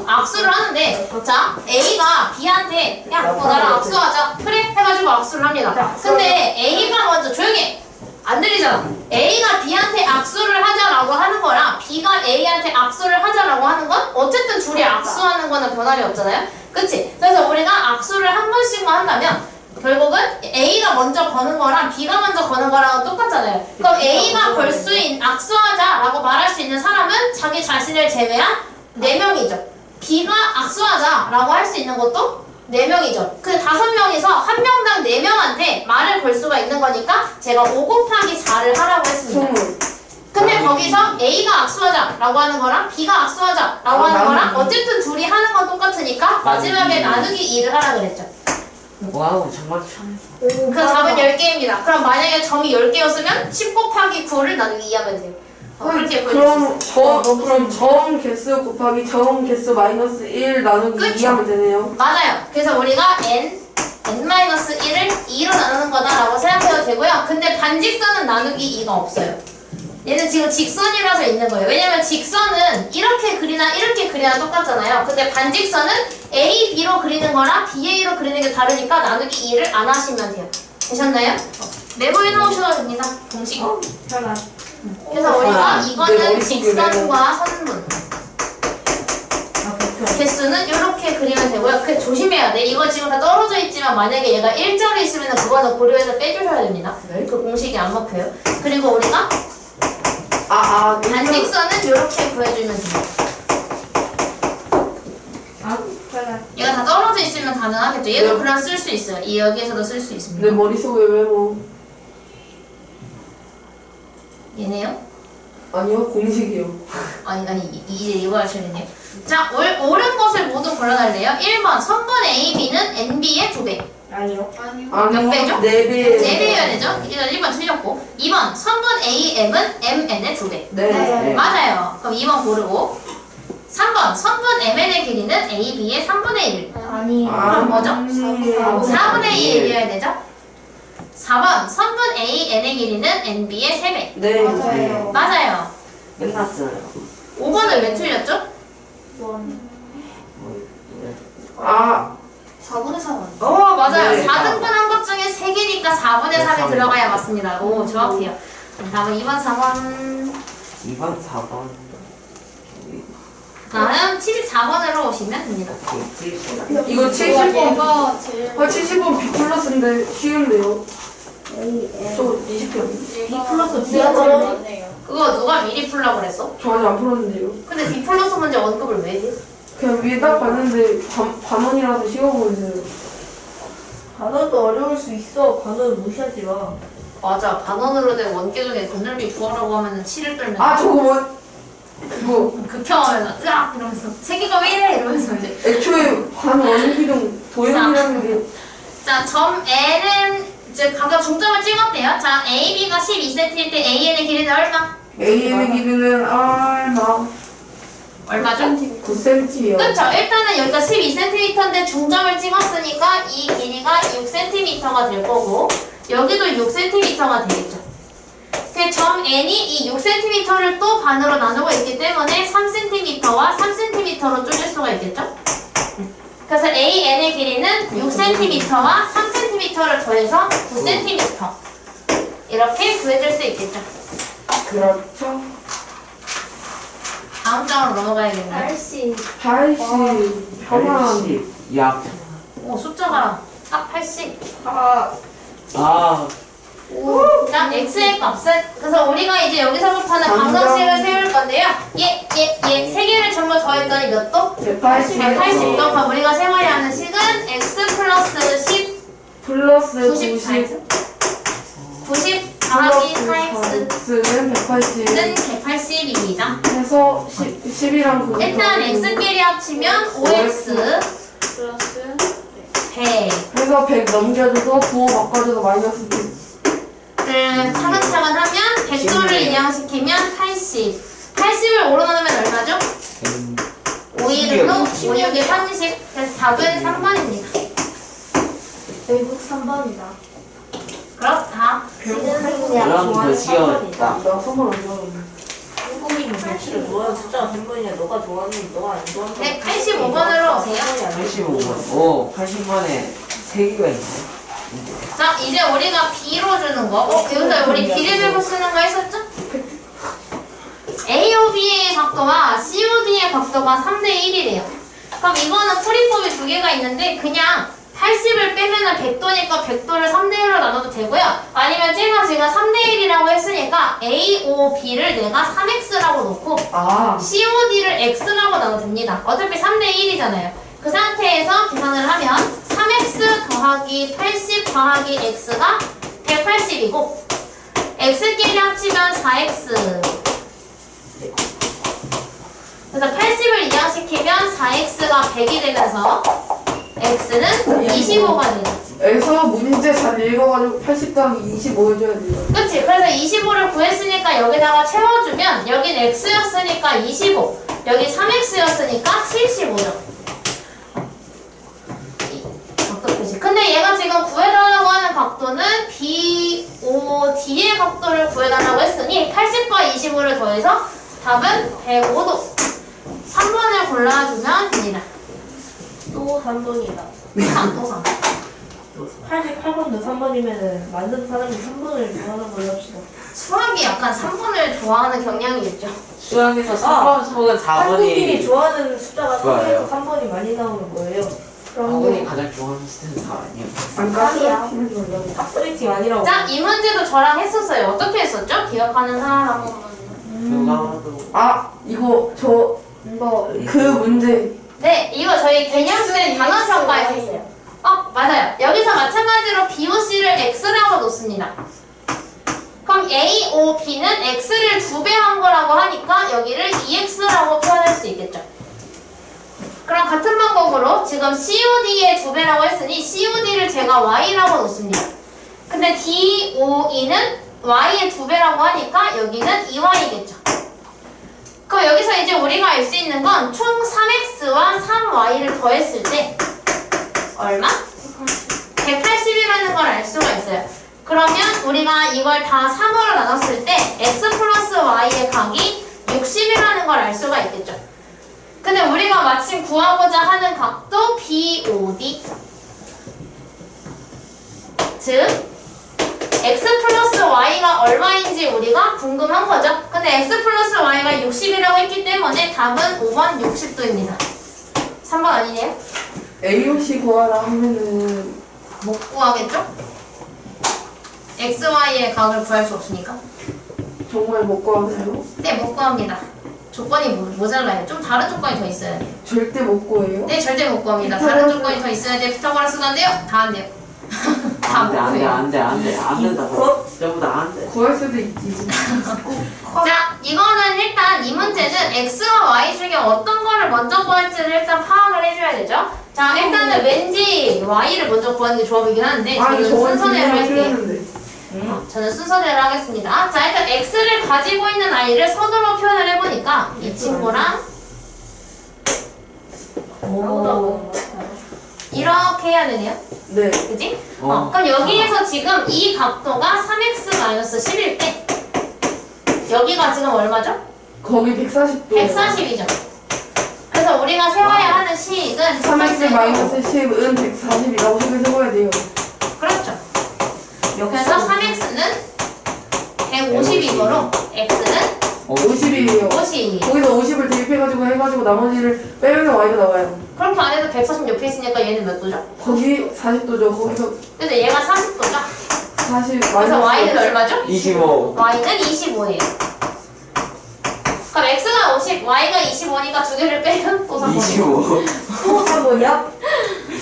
악수를 하는데, 자, A가 B한테, 야, 나랑 악수하자. 그래? 해가지고 악수를 합니다. 근데 A가 먼저 조용히 해. 안 들리잖아. A가 B한테 악수를 하자라고 하는 거랑 B가 A한테 악수를 하자라고 하는 건 어쨌든 둘이 악수하는 거는 변함이 없잖아요. 그치? 그래서 우리가 악수를 한 번씩만 한다면 결국은 A가 먼저 거는 거랑 B가 먼저 거는 거랑은 똑같잖아요. 그럼 A가 걸 수 있는 악수하자라고 말할 수 있는 사람은 자기 자신을 제외한 4명이죠. B가 악수하자라고 할 수 있는 것도 4명이죠. 그 5명이서 한 명당 4명한테 말을 걸 수가 있는 거니까 제가 5 곱하기 4를 하라고 했습니다. 20. 근데 거기서 A가 악수하자라고 하는 거랑 B가 악수하자라고 하는 거랑 어쨌든 둘이 하는 건 똑같으니까 마지막에 나누기 2를 하라 그랬죠. 와우, 정말 편했어. 그 답은 10개입니다. 그럼 만약에 점이 10개였으면 10 곱하기 9를 나누기 2 하면 돼요. 그렇게 그럼 보여주세요. 그럼 점 개수 곱하기 점 개수 마이너스 1 나누기 그쵸. 2 하면 되네요. 맞아요. 그래서 우리가 n-1을 2로 나누는 거다라고 생각해도 되고요. 근데 반직선은 나누기 2가 없어요. 얘는 지금 직선이라서 있는 거예요. 왜냐면 직선은 이렇게 그리나 이렇게 그리나 똑같잖아요. 근데 반직선은 A, B로 그리는 거랑 B, A로 그리는 게 다르니까 나누기 2를 안 하시면 돼요. 되셨나요? 메모해 놓으셔도 됩니다. 공식. 편안. 그래서 우리가 내 이거는 머릿속에 직선과 선분. 개수는 이렇게 그리면 되고요. 그 조심해야 돼. 이거 지금 다 떨어져 있지만 만약에 얘가 일자로 있으면 그거는 고려해서 빼주셔야 됩니다. 그 공식이 안 먹혀요. 그리고 우리가 반직선은 이렇게 구해주면 돼요. 얘가 다 떨어져 있으면 가능하겠죠. 얘도 그냥 쓸 수 있어요. 이 여기에서도 쓸 수 있습니다. 내 머릿속에 메모. 얘네요? 아니요, 공식이요. 아니 이제 이거 하셔야겠네요. 자, 옳은 것을 모두 골라달래요. 1번 선분 AB는 NB의 2배. 아니요. 몇 배죠? 4배. 4배여야 되죠? 일단 1번 틀렸고 2번 선분 AM은 MN의 2배. 네. 맞아요. 그럼 2번 고르고 3번 선분 MN의 길이는 AB의 3분의 1. 아니. 그럼 뭐죠? 4분의 1. 1이어야 되죠? 4번 선분 AN의 길이는 NB의 3배. 네. 맞아요. 맞아요. 끝났어요. 5번은 왜 틀렸죠? 4분의 4번. 맞아요. 네. 4등분 한 것 중에 3개니까 4분의 3이 들어가야 맞습니다. 오, 정확해요. 다음은 2번, 4번. 2번, 4번. 다음 74번으로 오시면 됩니다. 이거 70번. 얘가 제일 70번 B 플러스인데 쉬운데요. 저 20번. B 플러스 B가 제일 B가 많네요. 그거 누가 미리 풀라고 그랬어? 저 아직 안 풀었는데요. 근데 B 플러스 문제 언급을 왜 해? 그냥 위에 딱 봤는데 반원이라서 쉬워 보이세요. 단어도 어려울 수 있어. 단어를 무시하지 마. 맞아. 반원으로 된 원계 중에 건널비 구하라고 하면은 7을 끌면 저거 뭐 그거 극혐하면 으악 이러면서 생긴 거 왜 이래 이러면서 이제 애초에 반원기둥 도형이라는 게 자, 점 N은 이제 각각 중점을 찍었대요. 자, AB가 12cm일 때 AN의 길이는 얼마? A의 길이는 얼마? 얼마죠? 9cm요. 그렇죠. 일단은 여기가 12cm인데 중점을 찍었으니까 이 길이가 6cm가 될 거고 여기도 6cm가 되겠죠. 그 점 N이 이 6cm를 또 반으로 나누고 있기 때문에 3cm와 3cm로 쪼갤 수가 있겠죠. 그래서 AN의 길이는 6cm와 3cm를 더해서 9cm 이렇게 구해줄 수 있겠죠. 그렇죠. 다음 장으로 넘어가야겠네요. 80. 80 편안. 약. 오, 숫자가 딱 80. 자, x의 값은 그래서 우리가 이제 여기서부터는 방정식을 세울 건데요. 세 개를 전부 더했더니 몇 도? 180도. 그럼 우리가 세워야 하는 식은 x 플러스 10 플러스 90 90 더하기 4x는 x는 180 180입니다. 해서 10이랑 9 일단 x끼리 합치면 5x 플러스 100. 해서 100 넘겨줘서 부호 바꿔줘서 마이너스 100. 차근차근 하면 100도를 이항시키면 80. 80을 5로 나누면 얼마죠? 5일로 56에 30. 그래서 답은 3번입니다. 결국 3번이다. 그렇다. 그럼 더 지겨웠다. 나 선물 안 좋아하는데. 한국인은 대체로 좋아하는 숫자가 3번이냐 너가 좋아하는 너가 안 좋아하는 네, 85번으로 오세요. 85번. 오, 80번에 3개가 있네. 자, 이제 우리가 B로 주는 거. 여기서 우리 B를 배고 쓰는 거 했었죠? AOB의 각도와 COD의 각도가 3대 1이래요. 그럼 이거는 풀이법이 2개가 있는데 그냥 80을 빼면은 100도니까 100도를 3대1로 나눠도 되고요. 아니면 제가 지금 3대1이라고 했으니까 A, O, B를 내가 3X라고 놓고 아, COD를 X라고 나눠도 됩니다. 어차피 3대1이잖아요. 그 상태에서 계산을 하면 3X 더하기 80 더하기 X가 180이고 X끼리 합치면 4X. 그래서 80을 이항시키면 4X가 100이 되면서 X는 25가 되죠. 에서 문제 잘 읽어가지고 80 더하기 25 해줘야 돼요. 그치? 그래서 25를 구했으니까 여기다가 채워주면 여긴 X였으니까 25, 여기 3X였으니까 75죠. 어떻게지? 근데 얘가 지금 구해달라고 하는 각도는 BOD의 각도를 구해달라고 했으니 80과 25를 더해서 답은 105도. 3번을 골라주면 됩니다. 또 3번이다. 또 3. 88번도 3번이면은 만든 사람이 3번을 좋아하는 걸로 합시다. 수학이 약간 3번을 좋아하는 경향이 있죠. 수학에서 3번 혹은 한국인이 4번이 좋아하는 숫자가 좋아요. 3번이 많이 나오는 거예요. 아버님 가장 좋아하는 스타일은 4 아니에요? 안 까서 탑스레이팅 아니라고. 자, 이 문제도 저랑 했었어요. 어떻게 했었죠? 기억하는 사람 한 번만. 교과도 아, 이거 그 문제 네, 이거 저희 개념된 단어 평가에서 했어요. 맞아요. 여기서 마찬가지로 BOC를 X라고 놓습니다. 그럼 A, O, B는 X를 2배 한 거라고 하니까 여기를 2X라고 표현할 수 있겠죠. 그럼 같은 방법으로 지금 COD의 2배라고 했으니 COD를 제가 Y라고 놓습니다. 근데 DOE는 Y의 2배라고 하니까 여기는 2Y겠죠. 그럼 여기서 이제 우리가 알 수 있는 건 총 3X와 3Y를 더했을 때 얼마? 180이라는 걸 알 수가 있어요. 그러면 우리가 이걸 다 3으로 나눴을 때 X 플러스 Y의 각이 60이라는 걸 알 수가 있겠죠. 근데 우리가 마침 구하고자 하는 각도 BOD, 즉 X 플러스 Y가 얼마인지 우리가 궁금한 거죠. 근데 X 플러스 Y가 60이라고 했기 때문에 답은 5번 60도입니다. 3번 아니네요? AOC 구하라 하면은 못 구하겠죠? X, Y의 각을 구할 수 없으니까. 정말 못 구하나요? 네, 못 구합니다. 조건이 모자라요. 좀 다른 조건이 더 있어야 돼요. 절대 못 구해요? 네, 절대 못 구합니다. 다른 조건이 더 있어야 돼요. 피타고라스도 안 돼요? 다 안 돼요. 다 못 구해요. 안 된다고. 전부 다 안 돼. 구할 수도 있지. 자, 이거는 일단 이 문제는 X와 Y 중에 어떤 거를 먼저 구할지를 일단 파악을 해줘야 되죠. 자, 일단은 왠지 Y를 먼저 구하는 게 좋아 보이긴 하는데 아, 저는 저건 순서대로 진짜 할게요. 틀렸는데. 저는 순서대로 하겠습니다. 자, 일단 X를 가지고 있는 아이를 선으로 표현을 해보니까 이 친구랑 이렇게 해야 되네요. 네. 그지? 그럼 여기에서 지금 이 각도가 3x-11일 때 여기가 지금 얼마죠? 거기 140도. 140이죠. 그래서 우리가 세워야 하는 식은 3x 10은 140이라고 생각해봐야 돼요. 그렇죠. 그래서 3x는 150이므로 x는 50이에요. 50. 거기서 50을 대입해가지고 나머지를 빼면 y가 나와요. 그렇게 안 해도 140 옆에 있으니까 얘는 몇 도죠? 거기 40도죠. 거기서 그래서 얘가 40도죠? 40 그래서 y는 얼마죠? 25. y는 25예요. 그럼 x가 50, y가 25니까 두 개를 빼면 또 3번이에요. 25. 또 3번이야?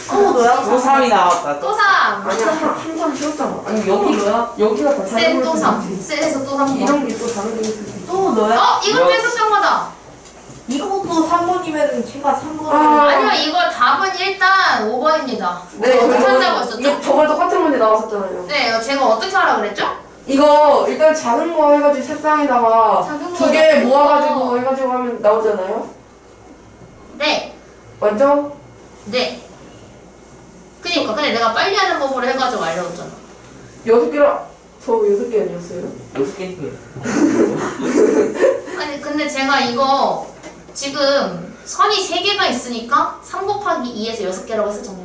또 너야? 또 3이 나왔다. 또 3. 아니야, 한참 쉬었잖아. 아니, 여기가 다 셀 다른 또 걸 3. 수도 있지. 셀에서 또 3번. 이런 게 또 다른 게 있을 수 있지. 또 너야? 이것도 했었던 거다. 이것도 3번이면 제가 3번. 아니요, 이거 답은 일단 5번입니다. 네, 어떻게 한다고 이거 했었죠? 저번 똑같은 문제 나왔었잖아요. 네, 제가 어떻게 하라고 그랬죠? 이거 일단 작은 거 해가지고 색상에다가 작은 두 거 개 해가지고. 모아가지고 해가지고 하면 나오잖아요. 네, 맞죠? 네. 그니까, 근데 내가 빨리 하는 법으로 해가지고 알려줬잖아. 6개라 저 6개 아니었어요? 6개니까. 아니, 근데 제가 이거 지금 선이 3개가 있으니까 3 곱하기 2에서 6개라고 했었잖아요.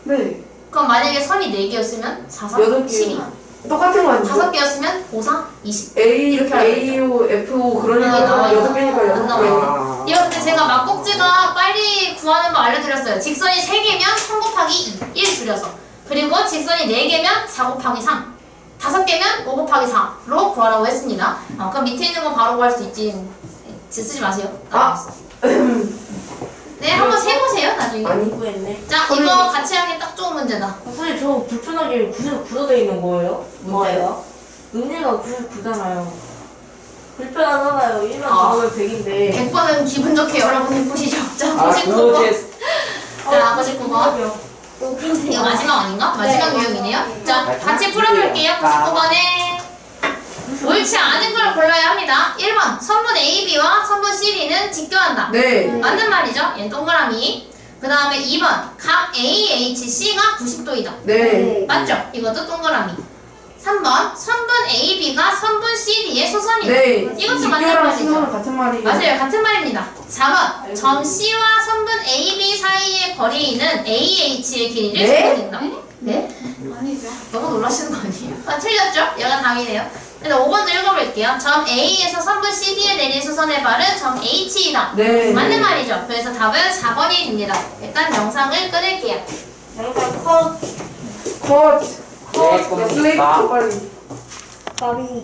네. 그럼 만약에 선이 4개였으면 4, 4, 8개. 12. 똑같은 거 아니에요? 5개였으면 5, 4, 20. A, 이렇게 하면 되죠. AO, FO 그러니까 나와요. 6개니까 안 6개. 나와요. 이거 근데 제가 막꼭지가 빨리 구하는 법 알려드렸어요. 직선이 3개면 3 곱하기 2, 1 줄여서. 그리고 직선이 4개면 4 곱하기 3, 5개면 5 곱하기 4로 구하라고 했습니다. 그럼 밑에 있는 거 바로 구할 수 있지. 쓰지 마세요. 네, 한번 세보세요, 나중에. 아니. 구했네. 자, 이거 같이 하기 딱 좋은 문제다. 선생님 저 불편하게 99도 있는 거예요? 뭐예요? 은혜가 99잖아요. 불편하잖아요. 1만 아. 더하면 100인데. 100번은 기분 좋게 여러분이 푸시죠. 자, 아 99번. 그거지. 자, 99번. 이거 마지막 아닌가? 마지막 유형이네요. 자, 같이 풀어볼게요. 99번에. 옳지 않은 걸 골라야 합니다. 1번, 선분 AB와 선분 CD는 직교한다. 네. 맞는 말이죠. 얘는 동그라미. 그 다음에 2번, 각 AHC가 90도이다. 네. 맞죠? 이것도 동그라미. 3번, 선분 AB가 선분 CD의 수선이다. 네. 이것도 맞는 직교랑 말이죠. 수선은 같은 말이에요. 맞아요. 같은 말입니다. 4번, 점 C와 선분 AB 사이의 거리는 AH의 길이를 네? 적어준다. 네? 아니죠. 너무 놀라시는 거 아니에요? 틀렸죠? 얘가 답이네요. 그래서 5번도 읽어볼게요. 점 A에서 선분 CD에 내린 수선의 발은 점 H이다. 네. 맞는 말이죠. 그래서 답은 4번이 됩니다. 일단 영상을 끊을게요. 잠깐 컷. 컷. 네, 슬레이트 아. 빨리. 밥이